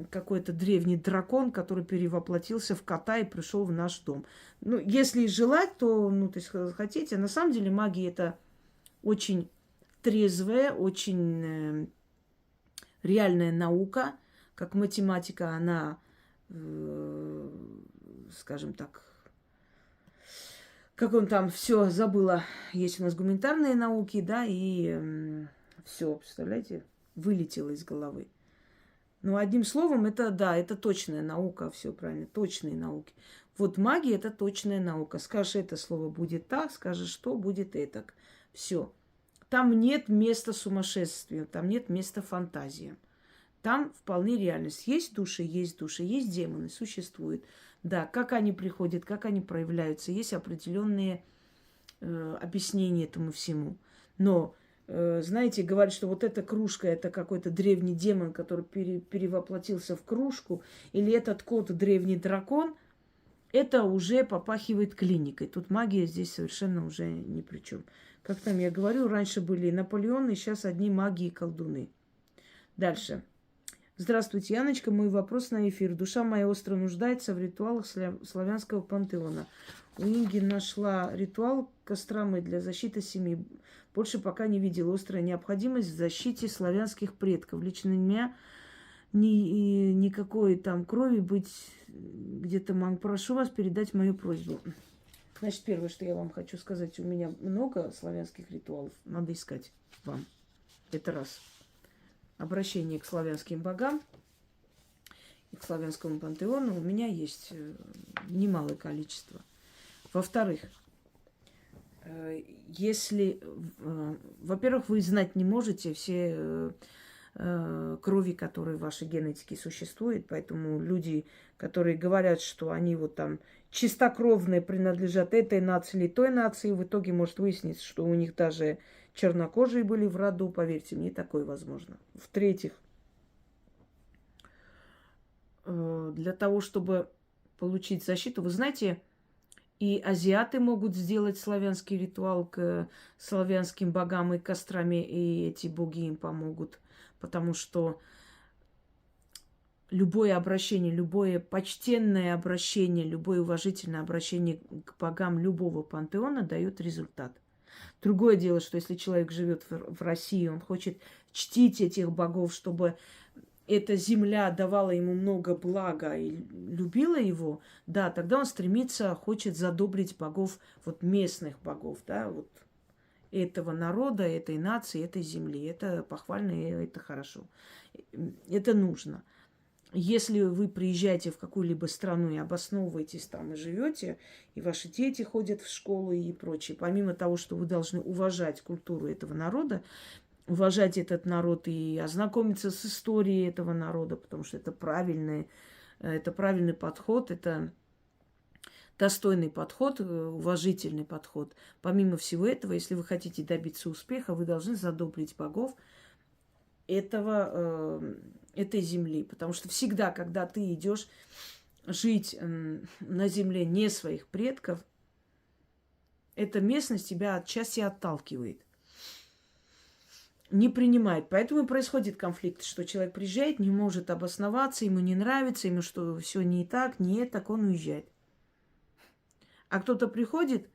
какой-то древний дракон, который перевоплотился в кота и пришел в наш дом. Ну, если желать, то, то есть хотите. На самом деле магия – это очень трезвая, очень реальная наука, как математика, она, скажем так, как он там, все забыла, есть у нас гуманитарные науки, да, и все, представляете, вылетело из головы. Ну, одним словом, это, да, это точная наука, все правильно, точные науки. Вот магия – это точная наука. Скажешь это слово, будет так, скажешь что, будет этак. Все. Там нет места сумасшествию, там нет места фантазиям. Там вполне реальность. Есть души, есть демоны, существуют. Да, как они приходят, как они проявляются, есть определенные объяснения этому всему. Но, знаете, говорят, что вот эта кружка – это какой-то древний демон, который перевоплотился в кружку, или этот кот – древний дракон, это уже попахивает клиникой. Тут магия здесь совершенно уже ни при чем. Как там я говорю, раньше были Наполеоны, сейчас одни маги и колдуны. Дальше. Здравствуйте, Яночка. Мой вопрос на эфир. Душа моя остро нуждается в ритуалах славянского пантеона. У Инги нашла ритуал Костромы для защиты семьи. Больше пока не видела. Острая необходимость в защите славянских предков. Лично у меня никакой там крови быть где-то могу. Прошу вас передать мою просьбу. Значит, первое, что я вам хочу сказать, у меня много славянских ритуалов. Надо искать вам. Это раз. Обращение к славянским богам и к славянскому пантеону у меня есть немалое количество. Во-вторых, если, во-первых, вы знать не можете все крови, которая в вашей генетике существует. Поэтому люди, которые говорят, что они вот там чистокровные, принадлежат этой нации или той нации, в итоге может выясниться, что у них даже чернокожие были в роду. Поверьте мне, такое возможно. В-третьих, для того, чтобы получить защиту, вы знаете, и азиаты могут сделать славянский ритуал к славянским богам и кострами, и эти боги им помогут. Потому что любое обращение, любое почтенное обращение, любое уважительное обращение к богам любого пантеона дает результат. Другое дело, что если человек живет в России, он хочет чтить этих богов, чтобы эта земля давала ему много блага и любила его, да, тогда он стремится, хочет задобрить богов, вот местных богов, да, вот этого народа, этой нации, этой земли. Это похвально, и это хорошо. Это нужно. Если вы приезжаете в какую-либо страну и обосновываетесь там и живете, и ваши дети ходят в школу и прочее, помимо того, что вы должны уважать культуру этого народа, уважать этот народ и ознакомиться с историей этого народа, потому что это правильный подход, это достойный подход, уважительный подход. Помимо всего этого, если вы хотите добиться успеха, вы должны задобрить богов этой земли. Потому что всегда, когда ты идешь жить на земле не своих предков, эта местность тебя отчасти отталкивает, не принимает. Поэтому и происходит конфликт, что человек приезжает, не может обосноваться, ему не нравится, ему что все не так, не так, он уезжает. А кто-то приходит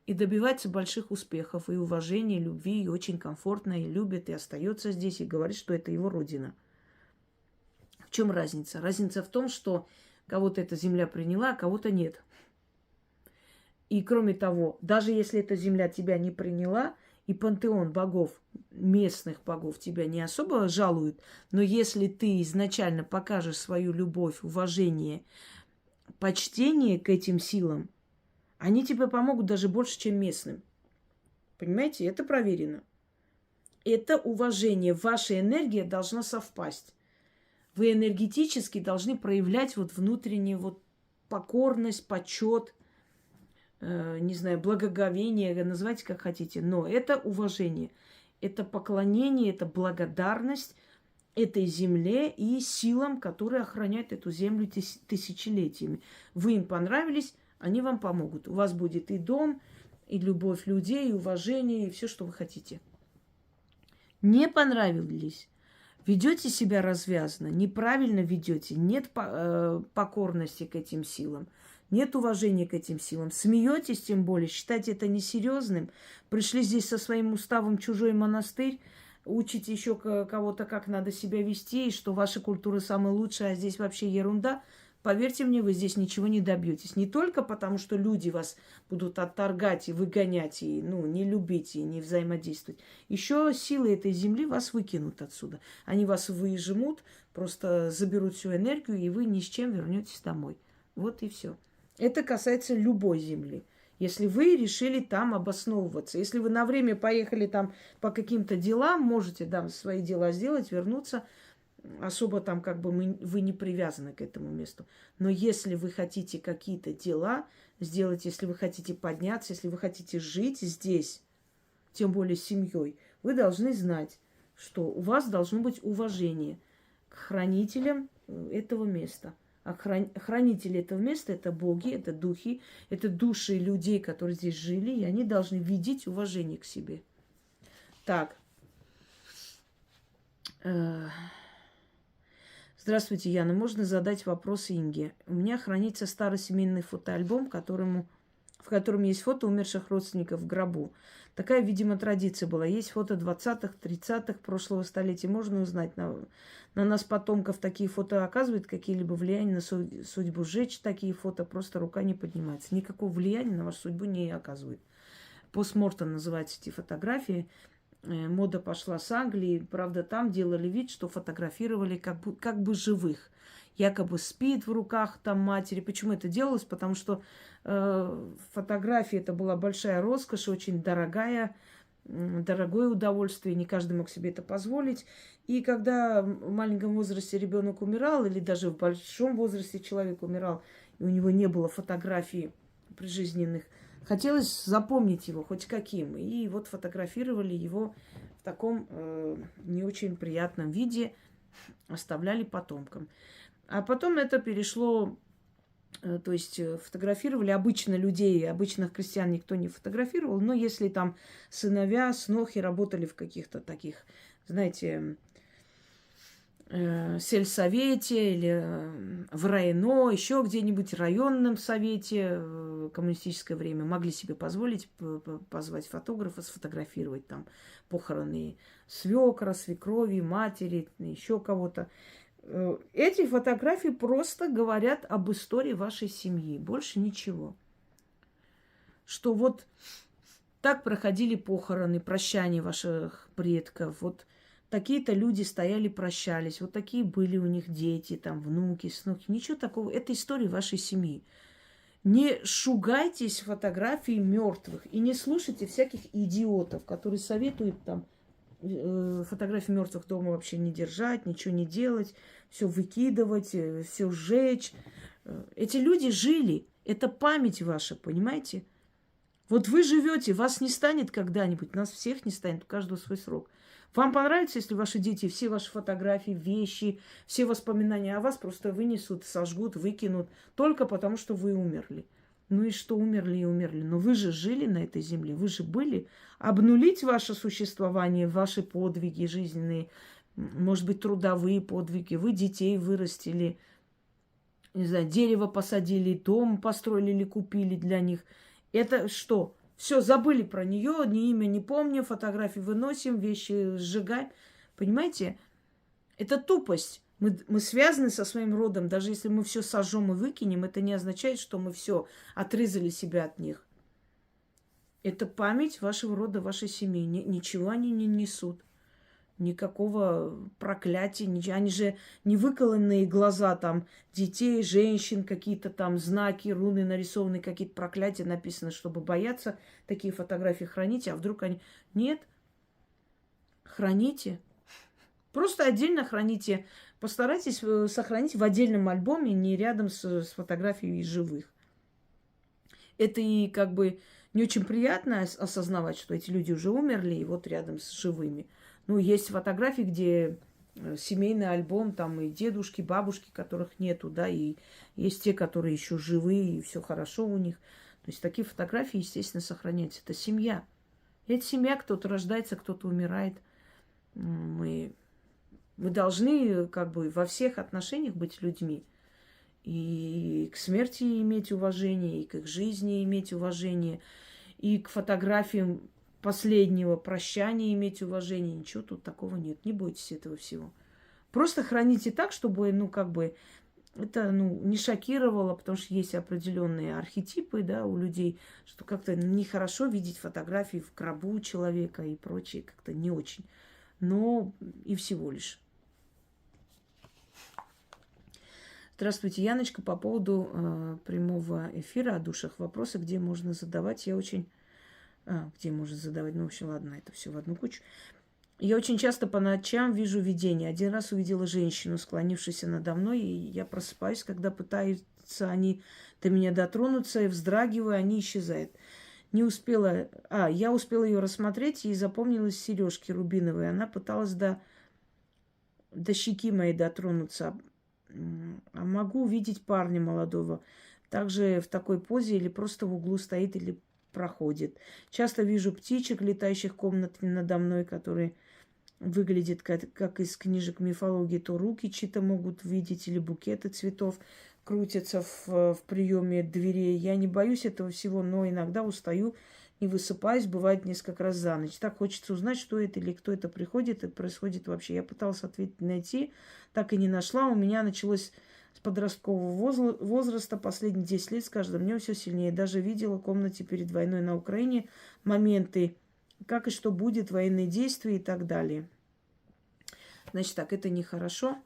и добивается больших успехов, и уважения, и любви, и очень комфортно, и любит, и остается здесь, и говорит, что это его родина. В чем разница? Разница в том, что кого-то эта земля приняла, а кого-то нет. И кроме того, даже если эта земля тебя не приняла, и пантеон богов, местных богов тебя не особо жалует, но если ты изначально покажешь свою любовь, уважение, почтение к этим силам, они тебе помогут даже больше, чем местным. Понимаете? Это проверено. Это уважение. Ваша энергия должна совпасть. Вы энергетически должны проявлять вот внутреннюю вот покорность, почет, не знаю, благоговение, называйте как хотите. Но это уважение. Это поклонение, это благодарность этой земле и силам, которые охраняют эту землю тысячелетиями. Вы им понравились, они вам помогут. У вас будет и дом, и любовь людей, и уважение, и все, что вы хотите. Не понравились, ведете себя развязно, неправильно ведете, нет покорности к этим силам, нет уважения к этим силам, смеетесь тем более, считаете это несерьезным, пришли здесь со своим уставом в чужой монастырь, учите еще кого-то, как надо себя вести, и что ваша культура самая лучшая, а здесь вообще ерунда. Поверьте мне, вы здесь ничего не добьетесь. Не только потому, что люди вас будут отторгать и выгонять, и не любить, и не взаимодействовать. Еще силы этой земли вас выкинут отсюда. Они вас выжмут, просто заберут всю энергию, и вы ни с чем вернетесь домой. Вот и все. Это касается любой земли. Если вы решили там обосновываться. Если вы на время поехали там по каким-то делам, можете там свои дела сделать, вернуться. Особо там вы не привязаны к этому месту. Но если вы хотите какие-то дела сделать, если вы хотите подняться, если вы хотите жить здесь, тем более с семьей, вы должны знать, что у вас должно быть уважение к хранителям этого места. А хранители этого места – это боги, это духи, это души людей, которые здесь жили, и они должны видеть уважение к себе. Так. Здравствуйте, Яна. Можно задать вопрос Инге? У меня хранится старый семейный фотоальбом, в котором есть фото умерших родственников в гробу. Такая, видимо, традиция была. Есть фото 20-х, 30-х прошлого столетия. Можно узнать, на нас, потомков, такие фото оказывают какие-либо влияния на судьбу? Сжечь такие фото, просто рука не поднимается. Никакого влияния на вашу судьбу не оказывает. Постмортем называются эти фотографии. Мода пошла с Англии. Правда, там делали вид, что фотографировали как бы живых. Якобы спит в руках там матери. Почему это делалось? Потому что фотография это была большая роскошь, очень дорогая дорогое удовольствие, не каждый мог себе это позволить. И когда в маленьком возрасте ребенок умирал, или даже в большом возрасте человек умирал, и у него не было фотографий прижизненных, хотелось запомнить его хоть каким. И вот фотографировали его в таком не очень приятном виде, оставляли потомкам. А потом это перешло, то есть фотографировали обычно людей, обычных крестьян никто не фотографировал, но если там сыновья, снохи работали в каких-то таких, знаете, сельсовете или в районо, еще где-нибудь районном совете в коммунистическое время могли себе позволить позвать фотографа, сфотографировать там похороны свекра, свекрови, матери, еще кого-то. Эти фотографии просто говорят об истории вашей семьи, больше ничего. Что вот так проходили похороны, прощания ваших предков, вот такие-то люди стояли, прощались, вот такие были у них дети, там, внуки, снуки. Ничего такого. Это история вашей семьи. Не шугайтесь фотографий мертвых и не слушайте всяких идиотов, которые советуют там фотографии мертвых дома вообще не держать, ничего не делать, все выкидывать, все сжечь. Эти люди жили. Это память ваша, понимаете? Вот вы живете, вас не станет когда-нибудь, нас всех не станет, у каждого свой срок. Вам понравится, если ваши дети все ваши фотографии, вещи, все воспоминания о вас просто вынесут, сожгут, выкинут, только потому, что вы умерли. Ну и что, умерли и умерли. Но вы же жили на этой земле, вы же были. Обнулить ваше существование, ваши подвиги жизненные, может быть, трудовые подвиги. Вы детей вырастили, не знаю, дерево посадили, дом построили или купили для них. Это что? Все, забыли про нее, ни имя не помню, фотографии выносим, вещи сжигаем. Понимаете? Это тупость. Мы связаны со своим родом. Даже если мы все сожжем и выкинем, это не означает, что мы все отрезали себя от них. Это память вашего рода, вашей семьи. Ничего они не несут. Никакого проклятия. Они же не выколенные глаза там детей, женщин, какие-то там знаки, руны нарисованы, какие-то проклятия написаны, чтобы бояться такие фотографии хранить. А вдруг они... Нет. Храните. Просто отдельно храните. Постарайтесь сохранить в отдельном альбоме, не рядом с фотографией живых. Это и как бы не очень приятно осознавать, что эти люди уже умерли, и вот рядом с живыми. Ну, есть фотографии, где семейный альбом, там и дедушки, бабушки, которых нету, да, и есть те, которые еще живые, и все хорошо у них. То есть такие фотографии, естественно, сохраняются. Это семья. Это семья, кто-то рождается, кто-то умирает. Мы должны как бы во всех отношениях быть людьми. И к смерти иметь уважение, и к их жизни иметь уважение, и к фотографиям последнего прощания иметь уважение. Ничего тут такого нет. Не бойтесь этого всего. Просто храните так, чтобы, ну, как бы, это, ну, не шокировало, потому что есть определенные архетипы, да, у людей, что как-то нехорошо видеть фотографии в гробу человека и прочее, как-то не очень. Но и всего лишь. Здравствуйте, Яночка. По поводу прямого эфира о душах. Вопросы, где можно задавать. Я очень... где можно задавать? Ну, в общем, ладно, это все в одну кучу. Я очень часто по ночам вижу видения. Один раз увидела женщину, склонившуюся надо мной, и я просыпаюсь, когда пытаются они до меня дотронуться, и вздрагиваю, они исчезают. Не успела... я успела ее рассмотреть, и запомнилась сережки рубиновые. Она пыталась до щеки моей дотронуться. А могу увидеть парня молодого, также в такой позе или просто в углу стоит или проходит. Часто вижу птичек, летающих в комнате надо мной, которые выглядят как из книжек мифологии. То руки чьи-то могут видеть или букеты цветов крутятся в приеме дверей. Я не боюсь этого всего, но иногда устаю, не высыпаюсь, бывает несколько раз за ночь. Так хочется узнать, что это или кто это приходит и происходит вообще. Я пыталась ответ найти, так и не нашла. У меня началось с подросткового возраста, последние 10 лет, с каждым днем все сильнее. Даже видела в комнате перед войной на Украине моменты, как и что будет, военные действия и так далее. Значит так, это нехорошо.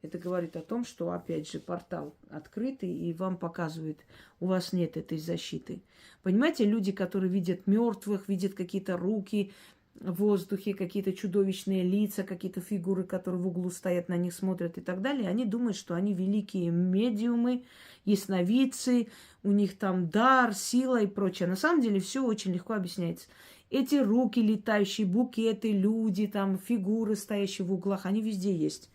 Это говорит о том, что, опять же, портал открытый, и вам показывает, у вас нет этой защиты. Понимаете, люди, которые видят мертвых, видят какие-то руки в воздухе, какие-то чудовищные лица, какие-то фигуры, которые в углу стоят, на них смотрят и так далее, они думают, что они великие медиумы, ясновидцы, у них там дар, сила и прочее. На самом деле все очень легко объясняется. Эти руки летающие, букеты, люди, там, фигуры, стоящие в углах, они везде есть.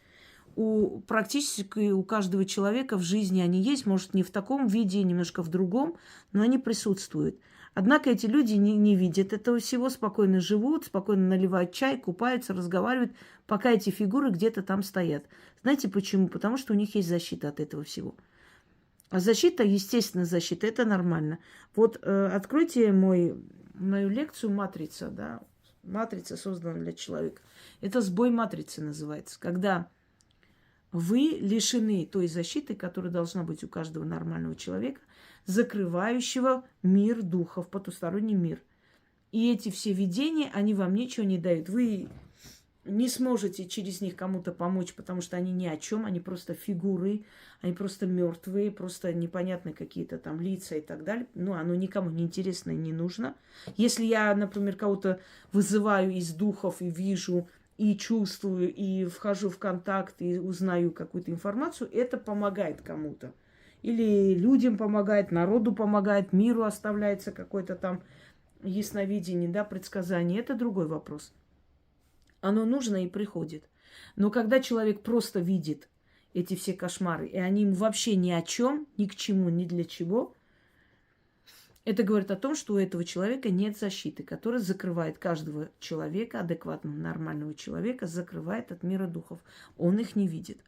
Практически у каждого человека в жизни они есть, может, не в таком виде, немножко в другом, но они присутствуют. Однако эти люди не видят этого всего, спокойно живут, спокойно наливают чай, купаются, разговаривают, пока эти фигуры где-то там стоят. Знаете почему? Потому что у них есть защита от этого всего. А защита, естественно, защита, это нормально. Вот откройте мою лекцию «Матрица», да, матрица создана для человека. Это сбой матрицы называется, когда вы лишены той защиты, которая должна быть у каждого нормального человека, закрывающего мир духов, потусторонний мир. И эти все видения, они вам ничего не дают. Вы не сможете через них кому-то помочь, потому что они ни о чем, они просто фигуры, они просто мертвые, просто непонятные какие-то там лица и так далее. Ну, оно никому не интересно и не нужно. Если я, например, кого-то вызываю из духов и вижу, и чувствую, и вхожу в контакт, и узнаю какую-то информацию, это помогает кому-то. Или людям помогает, народу помогает, миру оставляется какое-то там ясновидение, да, предсказание. Это другой вопрос. Оно нужно и приходит. Но когда человек просто видит эти все кошмары, и они ему вообще ни о чем, ни к чему, ни для чего, это говорит о том, что у этого человека нет защиты, которая закрывает каждого человека, адекватного, нормального человека, закрывает от мира духов. Он их не видит.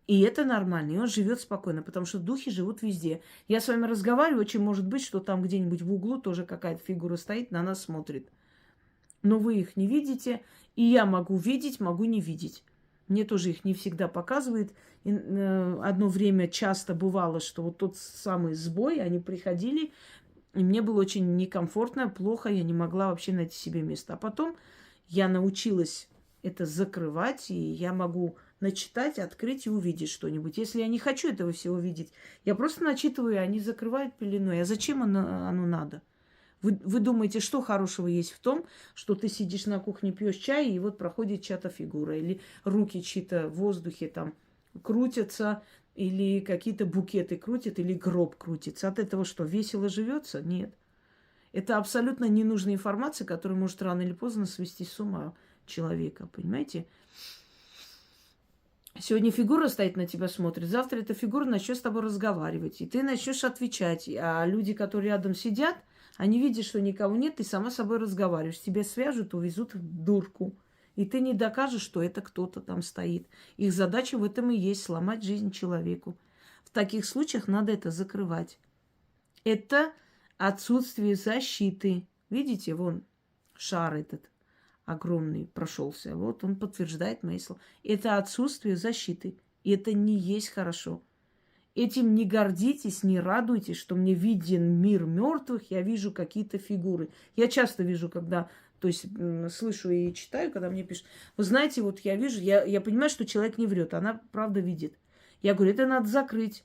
И это нормально, и он живет спокойно, потому что духи живут везде. Я с вами разговариваю, очень может быть, что там где-нибудь в углу тоже какая-то фигура стоит, на нас смотрит. Но вы их не видите, и я могу видеть, могу не видеть. Мне тоже их не всегда показывает. И, одно время часто бывало, что вот тот самый сбой, они приходили, и мне было очень некомфортно, плохо, я не могла вообще найти себе место. А потом я научилась это закрывать, и я могу начитать, открыть и увидеть что-нибудь. Если я не хочу этого всего видеть, я просто начитываю, и они закрывают пеленой. А зачем оно надо? Вы думаете, что хорошего есть в том, что ты сидишь на кухне, пьешь чай, и вот проходит чья-то фигура, или руки чьи-то в воздухе там крутятся, или какие-то букеты крутят, или гроб крутится. От этого что, весело живется? Нет. Это абсолютно ненужная информация, которая может рано или поздно свести с ума человека, понимаете? Сегодня фигура стоит на тебя, смотрит, завтра эта фигура начнет с тобой разговаривать, и ты начнешь отвечать. А люди, которые рядом сидят, они видят, что никого нет, ты сама с собой разговариваешь. Тебя свяжут, увезут в дурку. И ты не докажешь, что это кто-то там стоит. Их задача в этом и есть сломать жизнь человеку. В таких случаях надо это закрывать. Это отсутствие защиты. Видите, вон шар этот огромный прошелся. Вот он подтверждает мои слова. Это отсутствие защиты. И это не есть хорошо. Этим не гордитесь, не радуйтесь, что мне виден мир мертвых, я вижу какие-то фигуры. Я часто вижу, когда, то есть слышу и читаю, когда мне пишут, вы знаете, вот я вижу, я понимаю, что человек не врет, она правда видит. Я говорю, это надо закрыть.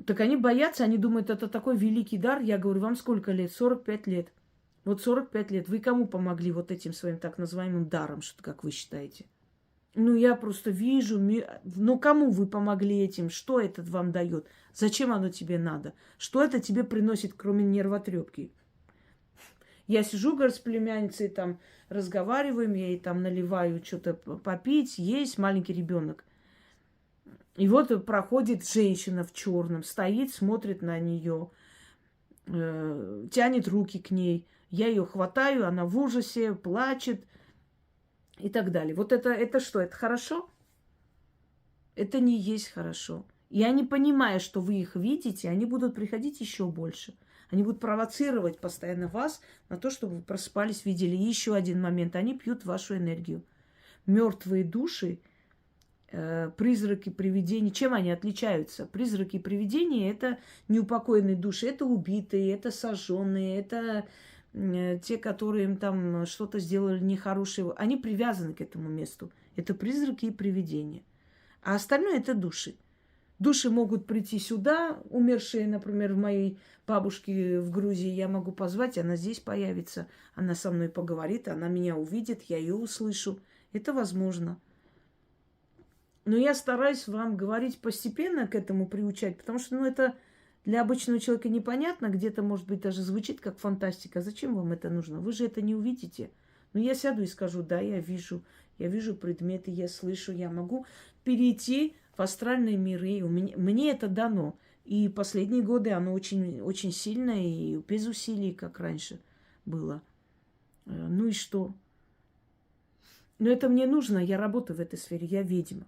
Так они боятся, они думают, это такой великий дар. Я говорю, вам сколько лет? 45 лет. Вот 45 лет. Вы кому помогли вот этим своим так называемым даром, что, как вы считаете? Ну, я просто вижу, ну, кому вы помогли этим? Что это вам дает? Зачем оно тебе надо? Что это тебе приносит, кроме нервотрепки? Я сижу, говорю, с племянницей, там, разговариваем, я ей там наливаю что-то попить, есть маленький ребенок. И вот проходит женщина в черном, стоит, смотрит на нее, тянет руки к ней. Я ее хватаю, она в ужасе, плачет. И так далее. Вот это что? Это хорошо? Это не есть хорошо. И они, понимая, что вы их видите, они будут приходить еще больше. Они будут провоцировать постоянно вас на то, чтобы вы просыпались, видели. И еще один момент. Они пьют вашу энергию. Мертвые души, призраки, привидения. Чем они отличаются? Призраки и привидения – это неупокоенные души. Это убитые, это сожженные, это те, которые им там что-то сделали нехорошее, они привязаны к этому месту. Это призраки и привидения. А остальное это души. Души могут прийти сюда, умершие, например, в моей бабушке в Грузии. Я могу позвать, она здесь появится. Она со мной поговорит, она меня увидит, я ее услышу. Это возможно. Но я стараюсь вам говорить постепенно, к этому приучать, потому что, это для обычного человека непонятно, где-то, может быть, даже звучит как фантастика. Зачем вам это нужно? Вы же это не увидите. Но я сяду и скажу, да, я вижу предметы, я слышу, я могу перейти в астральные миры. Мне это дано. И последние годы оно очень, очень сильно и без усилий, как раньше было. Ну и что? Но это мне нужно, я работаю в этой сфере, я ведьма.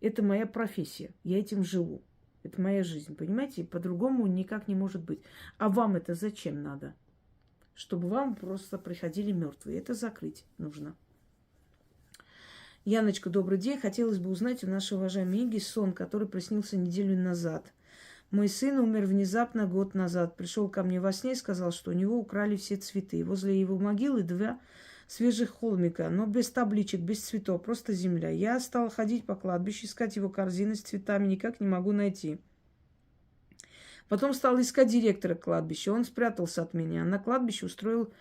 Это моя профессия, я этим живу. Это моя жизнь, понимаете? По-другому никак не может быть. А вам это зачем надо? Чтобы вам просто приходили мертвые. Это закрыть нужно. Яночка, добрый день. Хотелось бы узнать у нашей уважаемой Иги сон, который приснился неделю назад. Мой сын умер внезапно год назад. Пришел ко мне во сне и сказал, что у него украли все цветы. Возле его могилы 2 свежих холмика, но без табличек, без цветов, просто земля. Я стала ходить по кладбищу, искать его корзины с цветами, никак не могу найти. Потом стал искать директора кладбища, он спрятался от меня. На кладбище устроил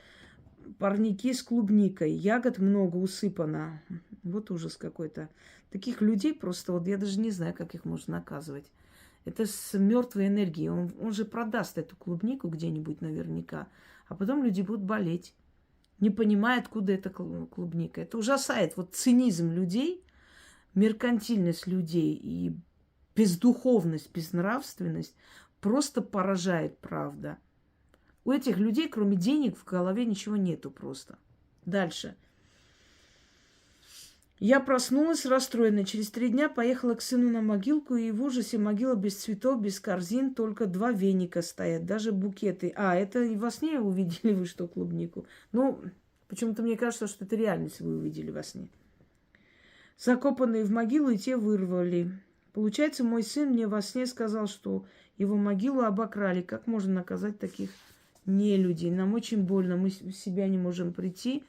парники с клубникой, ягод много усыпано. Вот ужас какой-то. Таких людей просто, я даже не знаю, как их можно наказывать. Это с мертвой энергией. Он же продаст эту клубнику где-нибудь наверняка, а потом люди будут болеть, не понимая, откуда эта клубника. Это ужасает. Цинизм людей, меркантильность людей и бездуховность, безнравственность просто поражает, правда. У этих людей, кроме денег, в голове ничего нету просто. Дальше. Я проснулась расстроенная. Через 3 дня поехала к сыну на могилку, и в ужасе могила без цветов, без корзин, только 2 веника стоят, даже букеты. Это и во сне увидели вы что, клубнику? Почему-то мне кажется, что это реальность вы увидели во сне. Закопанные в могилу, и те вырвали. Получается, мой сын мне во сне сказал, что его могилу обокрали. Как можно наказать таких нелюдей? Нам очень больно, мы в себя не можем прийти.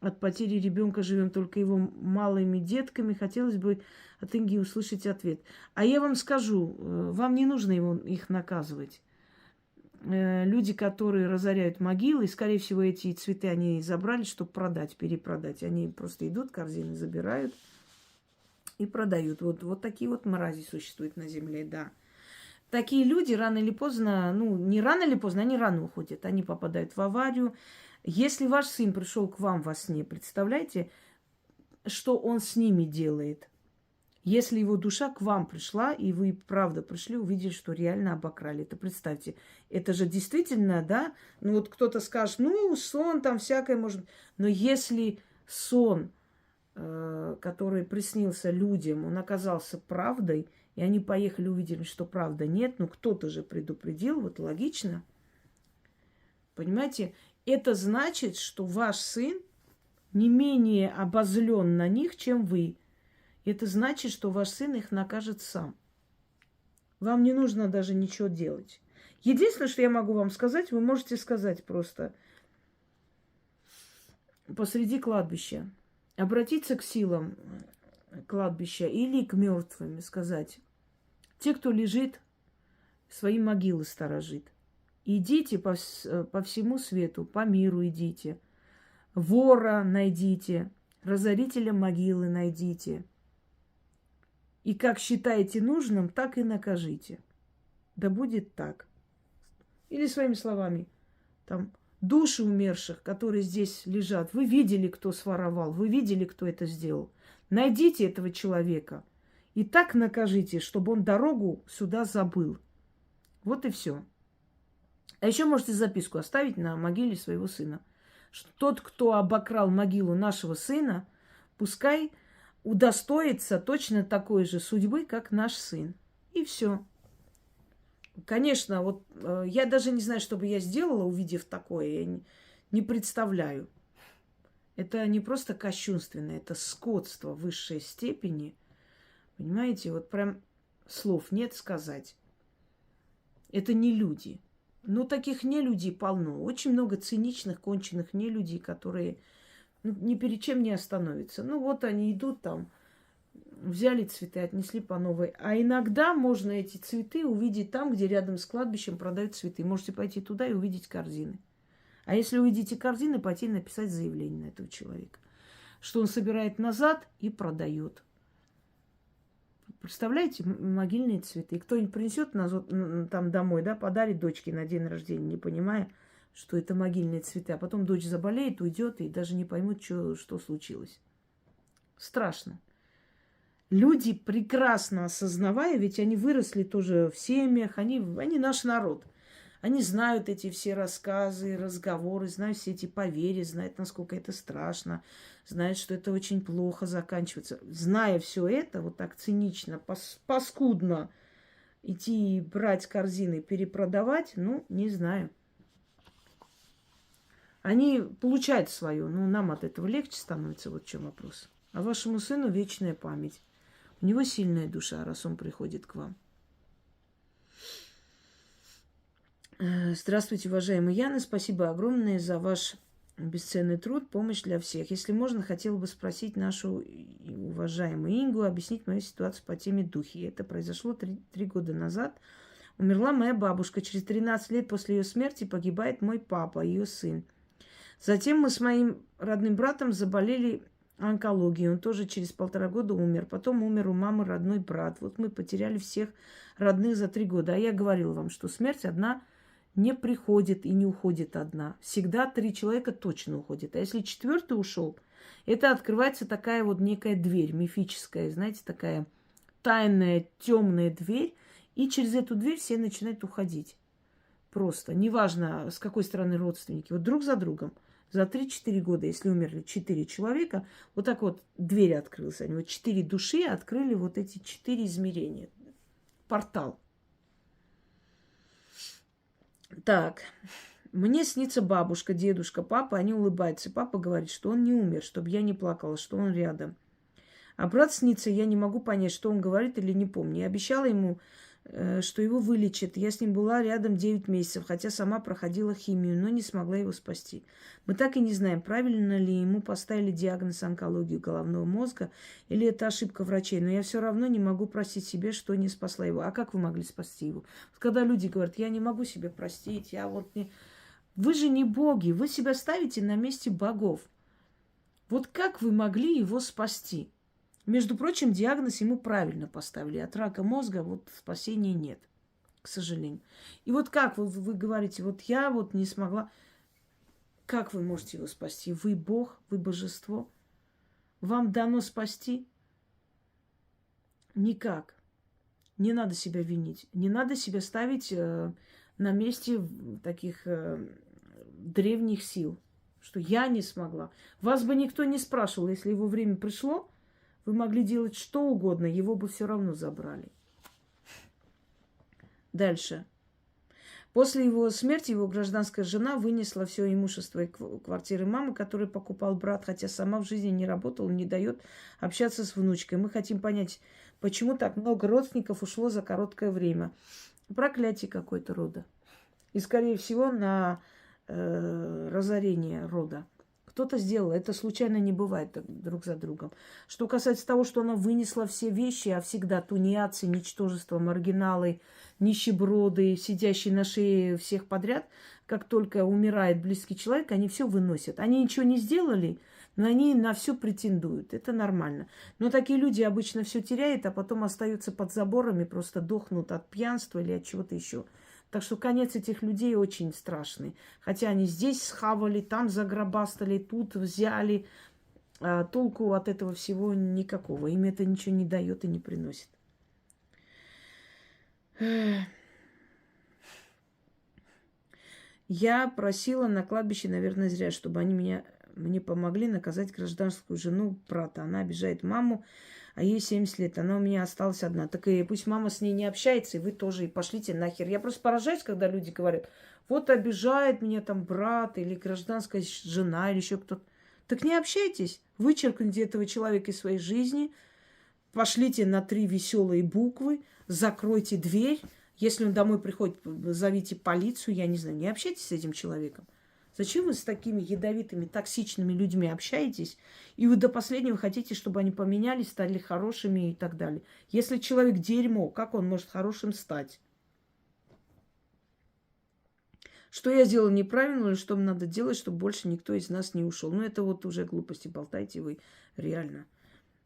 От потери ребенка живем только его малыми детками. Хотелось бы от Инги услышать ответ. А я вам скажу, вам не нужно их наказывать. Люди, которые разоряют могилы, скорее всего, эти цветы они забрали, чтобы продать, перепродать. Они просто идут, корзины забирают и продают. Вот такие мрази существуют на земле, да. Такие люди рано или поздно, не рано или поздно, они рано уходят. Они попадают в аварию. Если ваш сын пришел к вам во сне, представляете, что он с ними делает? Если его душа к вам пришла, и вы правда пришли, увидели, что реально обокрали. Это представьте, это же действительно, да? Кто-то скажет, сон там всякое может. Но если сон, который приснился людям, он оказался правдой, и они поехали, увидели, что правда нет, кто-то же предупредил, логично. Понимаете? Это значит, что ваш сын не менее обозлен на них, чем вы. Это значит, что ваш сын их накажет сам. Вам не нужно даже ничего делать. Единственное, что я могу вам сказать, вы можете сказать просто посреди кладбища, обратиться к силам кладбища или к мертвым и сказать, те, кто лежит, свои могилы сторожит. Идите по всему свету, по миру идите. Вора найдите, разорителя могилы найдите. И как считаете нужным, так и накажите. Да будет так. Или своими словами, души умерших, которые здесь лежат, вы видели, кто своровал, вы видели, кто это сделал. Найдите этого человека и так накажите, чтобы он дорогу сюда забыл. Вот и все. А еще можете записку оставить на могиле своего сына. Что тот, кто обокрал могилу нашего сына, пускай удостоится точно такой же судьбы, как наш сын. И все. Конечно, я даже не знаю, что бы я сделала, увидев такое. Я не представляю. Это не просто кощунственно, это скотство высшей степени. Понимаете, прям слов нет сказать. Это не люди. Таких нелюдей полно. Очень много циничных, конченых нелюдей, которые, ни перед чем не остановится. Ну вот они идут там, взяли цветы, отнесли по новой. А иногда можно эти цветы увидеть там, где рядом с кладбищем продают цветы. Можете пойти туда и увидеть корзины. А если увидите корзины, пойти написать заявление на этого человека, что он собирает назад и продает. Представляете, могильные цветы. Кто-нибудь принесет там домой, да, подарит дочке на день рождения, не понимая, что это могильные цветы. А потом дочь заболеет, уйдет и даже не поймут, что случилось. Страшно. Люди, прекрасно осознавая, ведь они выросли тоже в семьях, они наш народ. Они знают эти все рассказы, разговоры, знают все эти поверья, знают, насколько это страшно, знают, что это очень плохо заканчивается. Зная все это, вот так цинично, паскудно идти и брать корзины, перепродавать, ну, не знаю. Они получают свое, но нам от этого легче становится, вот в чем вопрос. А вашему сыну вечная память. У него сильная душа, раз он приходит к вам. Здравствуйте, уважаемая Яна. Спасибо огромное за ваш бесценный труд, помощь для всех. Если можно, хотела бы спросить нашу уважаемую Ингу, объяснить мою ситуацию по теме духи. Это произошло 3 года назад. Умерла моя бабушка. Через 13 лет после ее смерти погибает мой папа, ее сын. Затем мы с моим родным братом заболели онкологией. Он тоже через 1,5 года умер. Потом умер у мамы родной брат. Вот мы потеряли всех родных за 3 года. А я говорила вам, что смерть одна не приходит и не уходит одна. Всегда 3 человека точно уходят. А если 4-й ушел, это открывается такая вот некая дверь мифическая, знаете, такая тайная, темная дверь. И через эту дверь все начинают уходить. Просто. Неважно, с какой стороны родственники. Вот друг за другом. За 3-4 года, если умерли 4 человека, вот так вот дверь открылась. Они вот 4 души открыли вот эти 4 измерения. Портал. Так, мне снится бабушка, дедушка, папа, они улыбаются. Папа говорит, что он не умер, чтобы я не плакала, что он рядом. А брат снится, я не могу понять, что он говорит или не помню. Я обещала ему, что его вылечат. Я с ним была рядом 9 месяцев, хотя сама проходила химию, но не смогла его спасти. Мы так и не знаем, правильно ли ему поставили диагноз онкологии головного мозга, или это ошибка врачей. Но я все равно не могу простить себе, что не спасла его. А как вы могли спасти его? Когда люди говорят, я не могу себе простить, я вот не... Вы же не боги, вы себя ставите на месте богов. Вот как вы могли его спасти? Между прочим, диагноз ему правильно поставили. От рака мозга вот спасения нет, к сожалению. И вот как вы говорите, вот я вот не смогла... Как вы можете его спасти? Вы Бог, вы божество. Вам дано спасти? Никак. Не надо себя винить. Не надо себя ставить на месте таких древних сил, что я не смогла. Вас бы никто не спрашивал, если его время пришло, вы могли делать что угодно, его бы все равно забрали. Дальше. После его смерти его гражданская жена вынесла все имущество и квартиры мамы, которую покупал брат, хотя сама в жизни не работала, не дает общаться с внучкой. Мы хотим понять, почему так много родственников ушло за короткое время. Проклятие какое-то рода. И, скорее всего, на разорение рода. Кто-то сделал. Это случайно не бывает друг за другом. Что касается того, что она вынесла все вещи, а всегда тунеядцы, ничтожества, маргиналы, нищеброды, сидящие на шее всех подряд, как только умирает близкий человек, они все выносят. Они ничего не сделали, но они на все претендуют. Это нормально. Но такие люди обычно все теряют, а потом остаются под заборами, просто дохнут от пьянства или от чего-то еще. Так что конец этих людей очень страшный. Хотя они здесь схавали, там загробастали, тут взяли. А толку от этого всего никакого. Им это ничего не дает и не приносит. Я просила на кладбище, наверное, зря, чтобы они мне помогли наказать гражданскую жену брата. Она обижает маму, а ей 70 лет. Она у меня осталась одна. Так и пусть мама с ней не общается, и вы тоже, и пошлите нахер. Я просто поражаюсь, когда люди говорят, вот обижает меня там брат, или гражданская жена, или еще кто-то. Так не общайтесь. Вычеркните этого человека из своей жизни, пошлите на 3 веселые буквы, закройте дверь. Если он домой приходит, зовите полицию, я не знаю, не общайтесь с этим человеком. Зачем вы с такими ядовитыми, токсичными людьми общаетесь, и вы до последнего хотите, чтобы они поменялись, стали хорошими и так далее? Если человек дерьмо, как он может хорошим стать? Что я сделала неправильно, или что мне надо делать, чтобы больше никто из нас не ушел? Ну, это вот уже глупости болтаете вы, реально.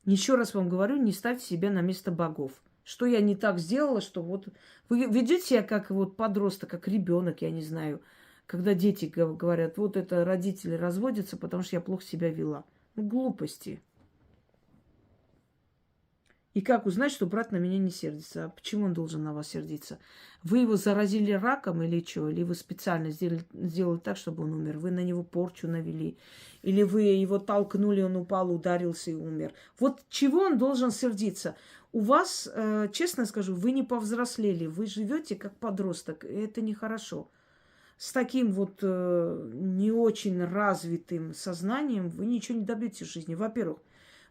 Еще раз вам говорю, не ставьте себя на место богов. Что я не так сделала, что вот... Вы ведете себя как вот подросток, как ребенок, я не знаю. Когда дети говорят, вот это родители разводятся, потому что я плохо себя вела. Ну, глупости. И как узнать, что брат на меня не сердится? А почему он должен на вас сердиться? Вы его заразили раком или что? Или вы специально сделали так, чтобы он умер? Вы на него порчу навели? Или вы его толкнули, он упал, ударился и умер? Вот чего он должен сердиться? У вас, честно скажу, вы не повзрослели. Вы живете как подросток. И это нехорошо. С таким вот не очень развитым сознанием вы ничего не добьетесь в жизни. Во-первых,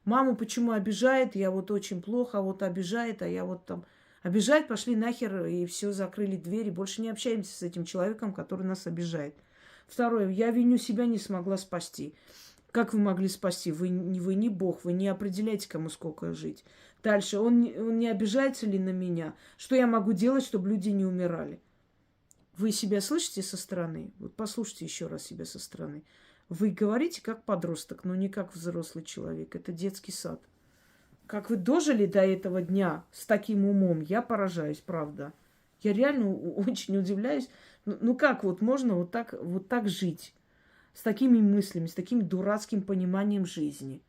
маму почему обижает, я вот очень плохо, а вот обижает, а я вот там... Обижает, пошли нахер, и все, закрыли двери. Больше не общаемся с этим человеком, который нас обижает. Второе, я виню себя, не смогла спасти. Как вы могли спасти? Вы не Бог, вы не определяете, кому сколько жить. Дальше, он не обижается ли на меня? Что я могу делать, чтобы люди не умирали? Вы себя слышите со стороны? Вот послушайте еще раз себя со стороны. Вы говорите как подросток, но не как взрослый человек. Это детский сад. Как вы дожили до этого дня с таким умом, я поражаюсь, правда. Я реально очень удивляюсь. Ну как вот можно вот так жить? С такими мыслями, с таким дурацким пониманием жизни.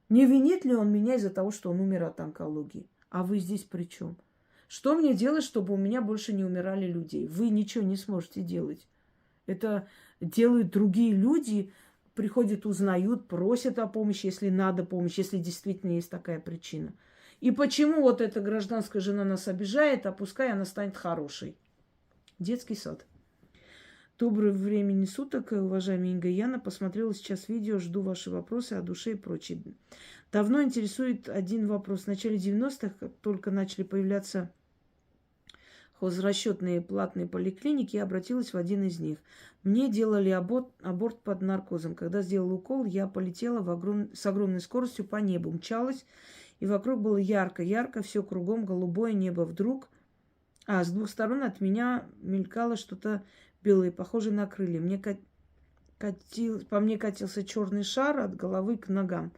Не винит ли он меня из-за того, что он умер от онкологии? А вы здесь при чем? Что мне делать, чтобы у меня больше не умирали людей? Вы ничего не сможете делать. Это делают другие люди, приходят, узнают, просят о помощи, если надо помощь, если действительно есть такая причина. И почему вот эта гражданская жена нас обижает, а пускай она станет хорошей? Детский сад. Доброго времени суток, уважаемая Инга Яна. Посмотрела сейчас видео, жду ваши вопросы о душе и прочее. Давно интересует один вопрос. В начале 90-х, как только начали появляться хозрасчетные платные поликлиники, я обратилась в один из них. Мне делали аборт под наркозом. Когда сделал укол, я полетела с огромной скоростью по небу, мчалась, и вокруг было ярко-ярко, все кругом, голубое небо. Вдруг, с двух сторон от меня мелькало что-то белое, похожее на крылья. По мне катился черный шар от головы к ногам.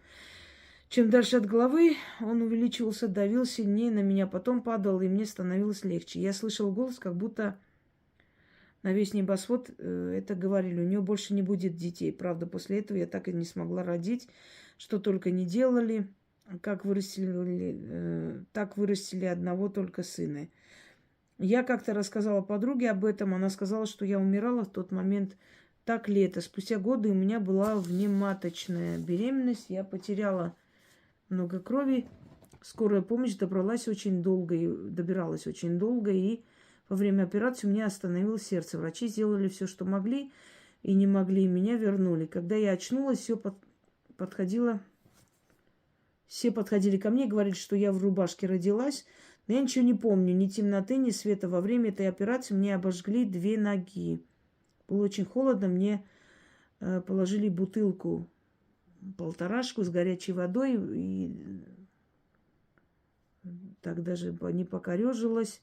Чем дальше от головы, он увеличивался, давил сильнее на меня, потом падал, и мне становилось легче. Я слышал голос, как будто на весь небосвод это говорили. У нее больше не будет детей. Правда, после этого я так и не смогла родить. Что только не делали, так вырастили одного только сына. Я как-то рассказала подруге об этом. Она сказала, что я умирала в тот момент. Так ли это? Спустя годы у меня была внематочная беременность. Я потеряла много крови. Скорая помощь добиралась очень долго, и во время операции у меня остановилось сердце. Врачи сделали все, что могли, и не могли, и меня вернули. Когда я очнулась, все подходили ко мне и говорили, что я в рубашке родилась. Но я ничего не помню, ни темноты, ни света. Во время этой операции мне обожгли 2 ноги. Было очень холодно, мне положили бутылку, 1,5 с горячей водой, и так даже не покорежилась.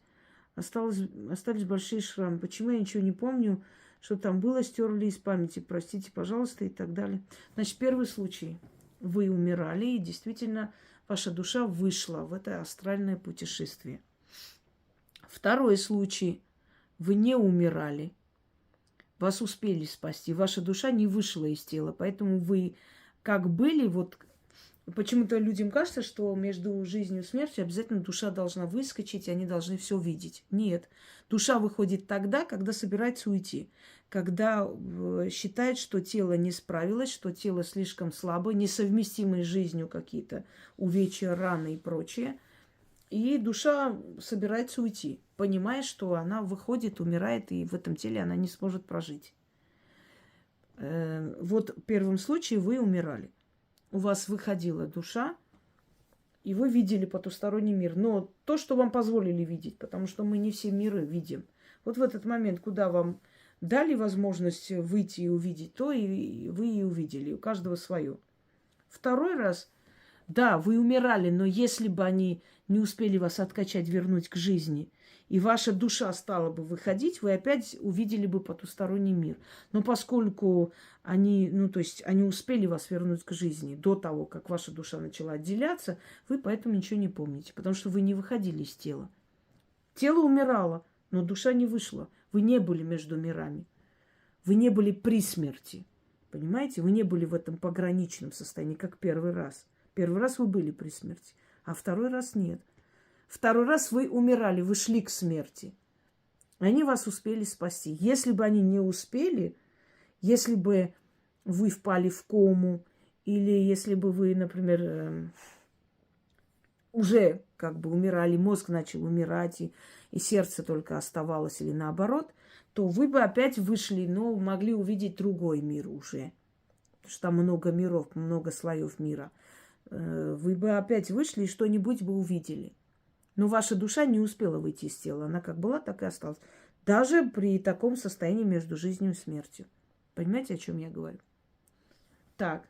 Остались большие шрамы. Почему я ничего не помню, что там было, стерли из памяти. Простите, пожалуйста, и так далее. Значит, первый случай. Вы умирали, и действительно ваша душа вышла в это астральное путешествие. Второй случай. Вы не умирали. Вас успели спасти. Ваша душа не вышла из тела. Поэтому вы как были, вот почему-то людям кажется, что между жизнью и смертью обязательно душа должна выскочить, и они должны все видеть. Нет. Душа выходит тогда, когда собирается уйти. Когда считает, что тело не справилось, что тело слишком слабое, несовместимое с жизнью какие-то увечья, раны и прочее. И душа собирается уйти, понимая, что она выходит, умирает, и в этом теле она не сможет прожить. Вот в первом случае вы умирали. У вас выходила душа, и вы видели потусторонний мир. Но то, что вам позволили видеть, потому что мы не все миры видим. Вот в этот момент, куда вам дали возможность выйти и увидеть то, и вы и увидели. У каждого свое. Второй раз, да, вы умирали, но если бы они не успели вас откачать, вернуть к жизни, и ваша душа стала бы выходить, вы опять увидели бы потусторонний мир. Но поскольку они, то есть они успели вас вернуть к жизни до того, как ваша душа начала отделяться, вы поэтому ничего не помните, потому что вы не выходили из тела. Тело умирало, но душа не вышла. Вы не были между мирами. Вы не были при смерти. Понимаете? Вы не были в этом пограничном состоянии, как первый раз. Первый раз вы были при смерти, а второй раз нет. Второй раз вы умирали, вы шли к смерти. Они вас успели спасти. Если бы они не успели, если бы вы впали в кому, или если бы вы, например, уже как бы умирали, мозг начал умирать, и сердце только оставалось, или наоборот, то вы бы опять вышли, но могли увидеть другой мир уже. Потому что там много миров, много слоев мира. Вы бы опять вышли и что-нибудь бы увидели. Но ваша душа не успела выйти из тела. Она как была, так и осталась. Даже при таком состоянии между жизнью и смертью. Понимаете, о чем я говорю? Так.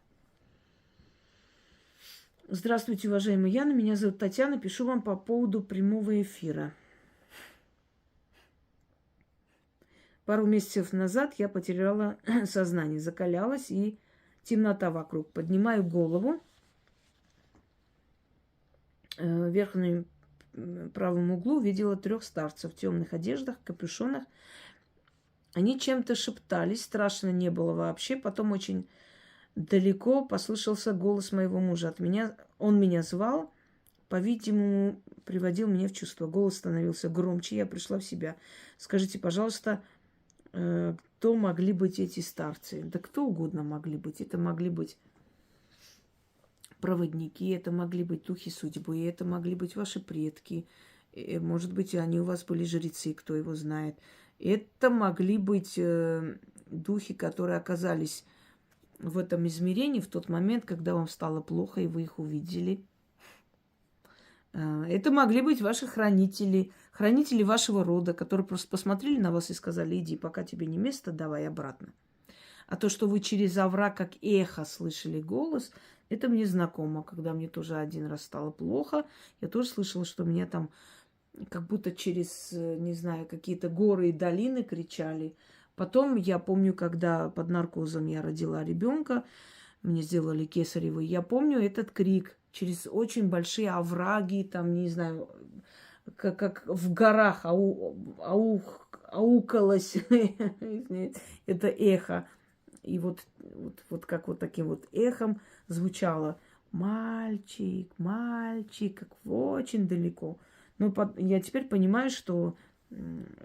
Здравствуйте, уважаемая Яна. Меня зовут Татьяна. Пишу вам по поводу прямого эфира. Пару месяцев назад я потеряла сознание, закалялась, и темнота вокруг. Поднимаю голову. В верхнем правом углу видела 3 старцев в темных одеждах, капюшонах. Они чем-то шептались, страшно не было вообще. Потом очень далеко послышался голос моего мужа от меня. Он меня звал, по-видимому, приводил меня в чувство. Голос становился громче, я пришла в себя. Скажите, пожалуйста, кто могли быть эти старцы? Да кто угодно могли быть. Это могли быть проводники, это могли быть духи судьбы, это могли быть ваши предки. Может быть, они у вас были жрецы, кто его знает. Это могли быть духи, которые оказались в этом измерении в тот момент, когда вам стало плохо, и вы их увидели. Это могли быть ваши хранители, хранители вашего рода, которые просто посмотрели на вас и сказали: иди, пока тебе не место, давай обратно. А то, что вы через овраг, как эхо, слышали голос, это мне знакомо. Когда мне тоже один раз стало плохо, я тоже слышала, что меня там как будто через, не знаю, какие-то горы и долины кричали. Потом я помню, когда под наркозом я родила ребенка, мне сделали кесарево, я помню этот крик через очень большие овраги, там, не знаю, как в горах аукалось это эхо. И вот как вот таким вот эхом звучало: мальчик, мальчик, как очень далеко. Но я теперь понимаю, что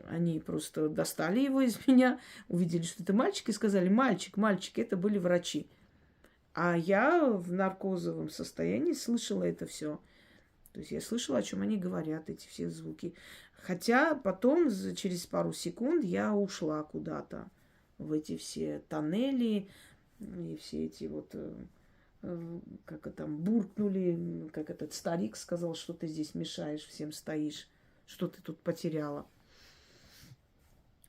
они просто достали его из меня, увидели, что это мальчик, и сказали: мальчик, мальчик. Это были врачи. А я в наркозовом состоянии слышала это все. То есть я слышала, о чем они говорят, эти все звуки. Хотя потом, через пару секунд, я ушла куда-то в эти все тоннели, и все эти вот, как это там, буркнули, как этот старик сказал, что ты здесь мешаешь, всем стоишь, что ты тут потеряла.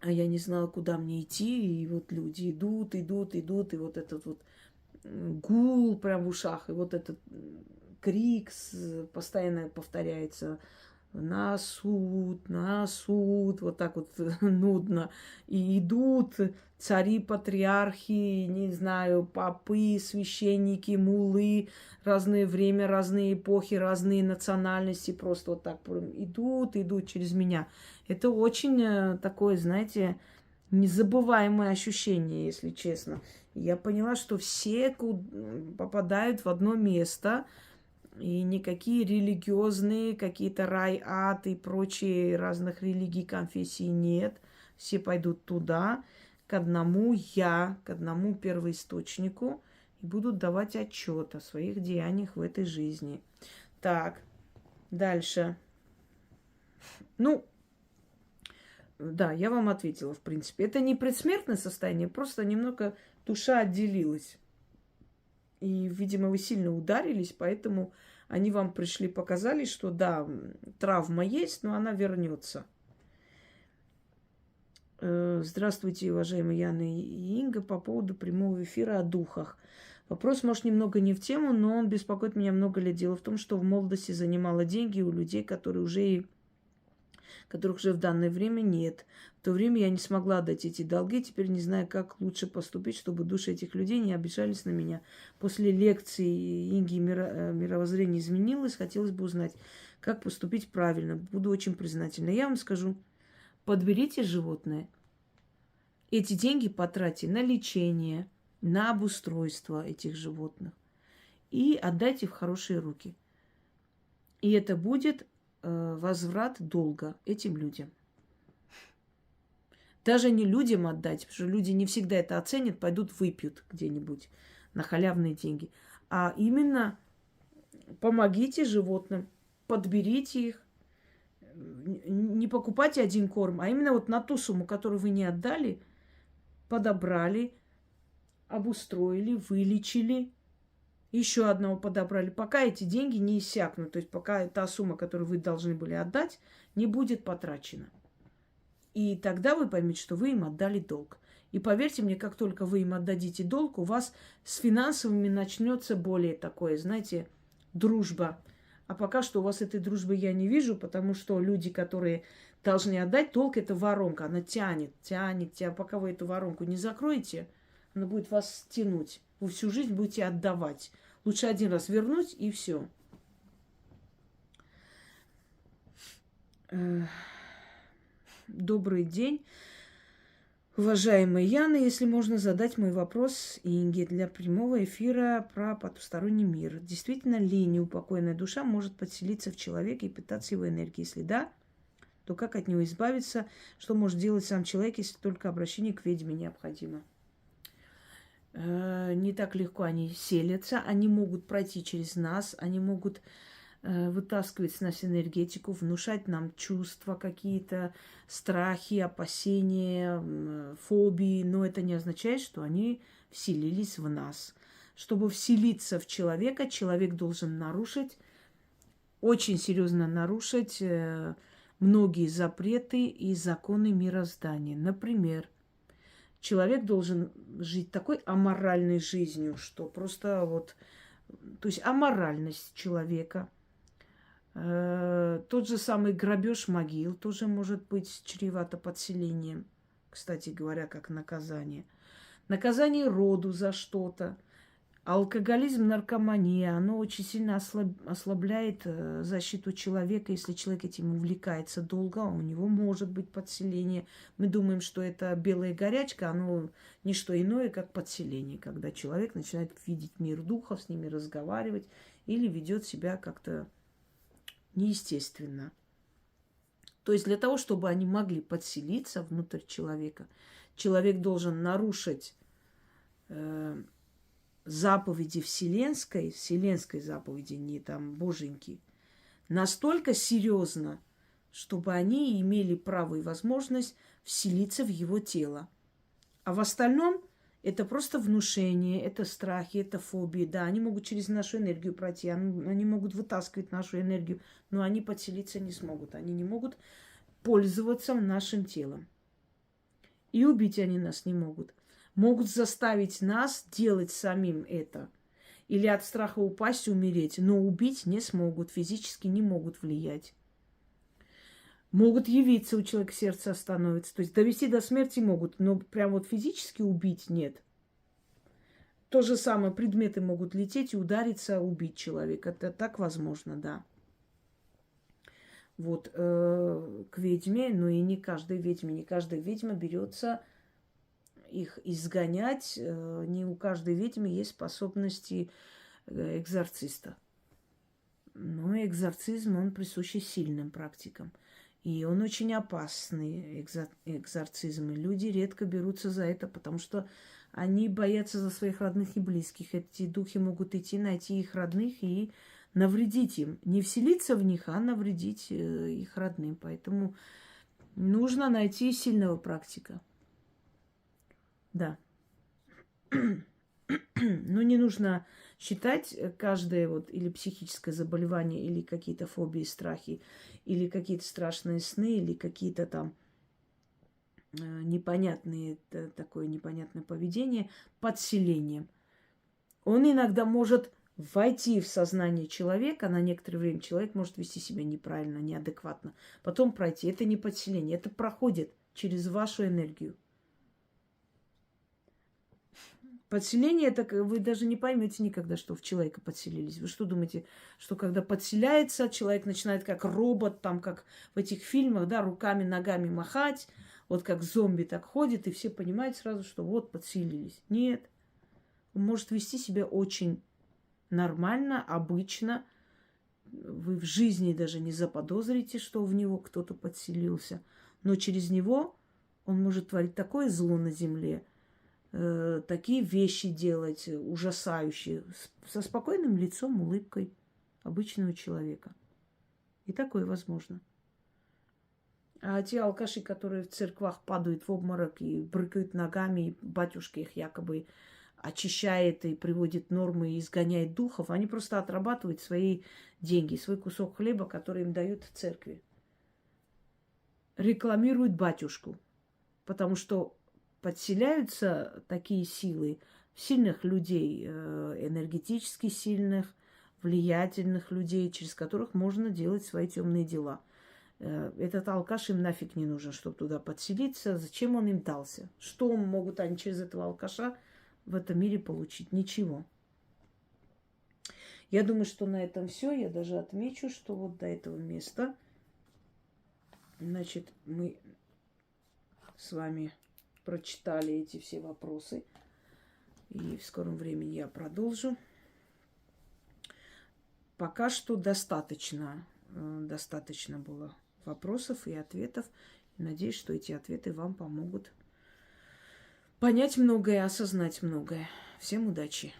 А я не знала, куда мне идти, и вот люди идут, и вот этот вот гул прям в ушах, и вот этот крик постоянно повторяется: на суд, вот так вот нудно. И идут цари, патриархи, не знаю, попы, священники, мулы, разное время, разные эпохи, разные национальности, просто вот так идут через меня. Это очень такое, знаете, незабываемое ощущение, если честно. Я поняла, что все попадают в одно место, и никакие религиозные, какие-то рай, ад и прочие разных религий, конфессий нет. Все пойдут туда, к одному первоисточнику, и будут давать отчет о своих деяниях в этой жизни. Так, дальше. Да, я вам ответила, в принципе. Это не предсмертное состояние, просто немного душа отделилась. И, видимо, вы сильно ударились, поэтому они вам пришли, показали, что да, травма есть, но она вернется. Здравствуйте, уважаемые Яна и Инга, по поводу прямого эфира о духах. Вопрос, может, немного не в тему, но он беспокоит меня много лет. Дело в том, что в молодости занимала деньги у людей, которых уже в данное время нет. В то время я не смогла отдать эти долги, теперь не знаю, как лучше поступить, чтобы души этих людей не обижались на меня. После лекции Инги мировоззрение изменилось, хотелось бы узнать, как поступить правильно. Буду очень признательна. Я вам скажу, подберите животное, эти деньги потратьте на лечение, на обустройство этих животных и отдайте в хорошие руки. И это будет возврат долга этим людям. Даже не людям отдать, потому что люди не всегда это оценят, пойдут выпьют где-нибудь на халявные деньги. А именно помогите животным, подберите их, не покупайте один корм, а именно вот на ту сумму, которую вы не отдали, подобрали, обустроили, вылечили, еще одного подобрали, пока эти деньги не иссякнут, то есть пока та сумма, которую вы должны были отдать, не будет потрачена. И тогда вы поймете, что вы им отдали долг. И поверьте мне, как только вы им отдадите долг, у вас с финансовыми начнется более такое, знаете, дружба. А пока что у вас этой дружбы я не вижу, потому что люди, которые должны отдать долг, это воронка. Она тянет. Пока вы эту воронку не закроете, она будет вас тянуть. Вы всю жизнь будете отдавать. Лучше один раз вернуть и все. Добрый день. Уважаемая Яна, если можно задать мой вопрос Инге для прямого эфира про потусторонний мир. Действительно ли неупокоенная душа может подселиться в человека и питаться его энергией? Если да, то как от него избавиться? Что может делать сам человек, если только обращение к ведьме необходимо? Не так легко они селятся, они могут пройти через нас, они могут вытаскивать с нас энергетику, внушать нам чувства какие-то, страхи, опасения, фобии, но это не означает, что они вселились в нас. Чтобы вселиться в человека, человек должен нарушить, очень серьезно нарушить многие запреты и законы мироздания. Например, человек должен жить такой аморальной жизнью, что просто вот... То есть аморальность человека. Тот же самый грабеж могил тоже может быть чревато подселением, кстати говоря, как наказание. Наказание роду за что-то. Алкоголизм, наркомания, оно очень сильно ослабляет защиту человека. Если человек этим увлекается долго, у него может быть подселение. Мы думаем, что это белая горячка, оно не что иное, как подселение, когда человек начинает видеть мир духов, с ними разговаривать или ведет себя как-то неестественно. То есть для того, чтобы они могли подселиться внутрь человека, человек должен нарушить заповеди вселенской заповеди, не там боженьки, настолько серьезно, чтобы они имели право и возможность вселиться в его тело. А в остальном это просто внушение, это страхи, это фобии. Да, они могут через нашу энергию пройти, они могут вытаскивать нашу энергию, но они подселиться не смогут. Они не могут пользоваться нашим телом. И убить они нас не могут. Могут заставить нас делать самим это. Или от страха упасть и умереть. Но убить не смогут, физически не могут влиять. Могут явиться, у человека сердце остановится. То есть довести до смерти могут, но прям вот физически убить нет. То же самое, предметы могут лететь и удариться, убить человека. Это так возможно, да. Вот к ведьме, но и не каждой ведьма берется их изгонять. Не у каждой ведьмы есть способности экзорциста. Но экзорцизм, он присущий сильным практикам. И он очень опасный, экзорцизм. И люди редко берутся за это, потому что они боятся за своих родных и близких. Эти духи могут идти, найти их родных и навредить им. Не вселиться в них, а навредить их родным. Поэтому нужно найти сильного практика. Да. Но не нужно считать каждое вот или психическое заболевание, или какие-то фобии, страхи, или какие-то страшные сны, или какие-то там непонятные, такое непонятное поведение подселением. Он иногда может войти в сознание человека, на некоторое время человек может вести себя неправильно, неадекватно, потом пройти. Это не подселение, это проходит через вашу энергию. Подселение, это вы даже не поймете никогда, что в человека подселились. Вы что думаете, что когда подселяется, человек начинает как робот, там как в этих фильмах, да, руками, ногами махать, вот как зомби так ходит, и все понимают сразу, что вот подселились. Нет. Он может вести себя очень нормально, обычно. Вы в жизни даже не заподозрите, что в него кто-то подселился. Но через него он может творить такое зло на земле, такие вещи делать ужасающие, со спокойным лицом, улыбкой обычного человека. И такое возможно. А те алкаши, которые в церквах падают в обморок и брыкают ногами, и батюшка их якобы очищает и приводит нормы и изгоняет духов, они просто отрабатывают свои деньги, свой кусок хлеба, который им дают в церкви. Рекламируют батюшку, потому что подселяются такие силы в сильных людей, энергетически сильных, влиятельных людей, через которых можно делать свои темные дела. Этот алкаш им нафиг не нужен, чтобы туда подселиться. Зачем он им дался? Что могут они через этого алкаша в этом мире получить? Ничего. Я думаю, что на этом все. Я даже отмечу, что вот до этого места, значит, мы с вами прочитали эти все вопросы. И в скором времени я продолжу. Пока что достаточно было вопросов и ответов. Надеюсь, что эти ответы вам помогут понять многое, осознать многое. Всем удачи!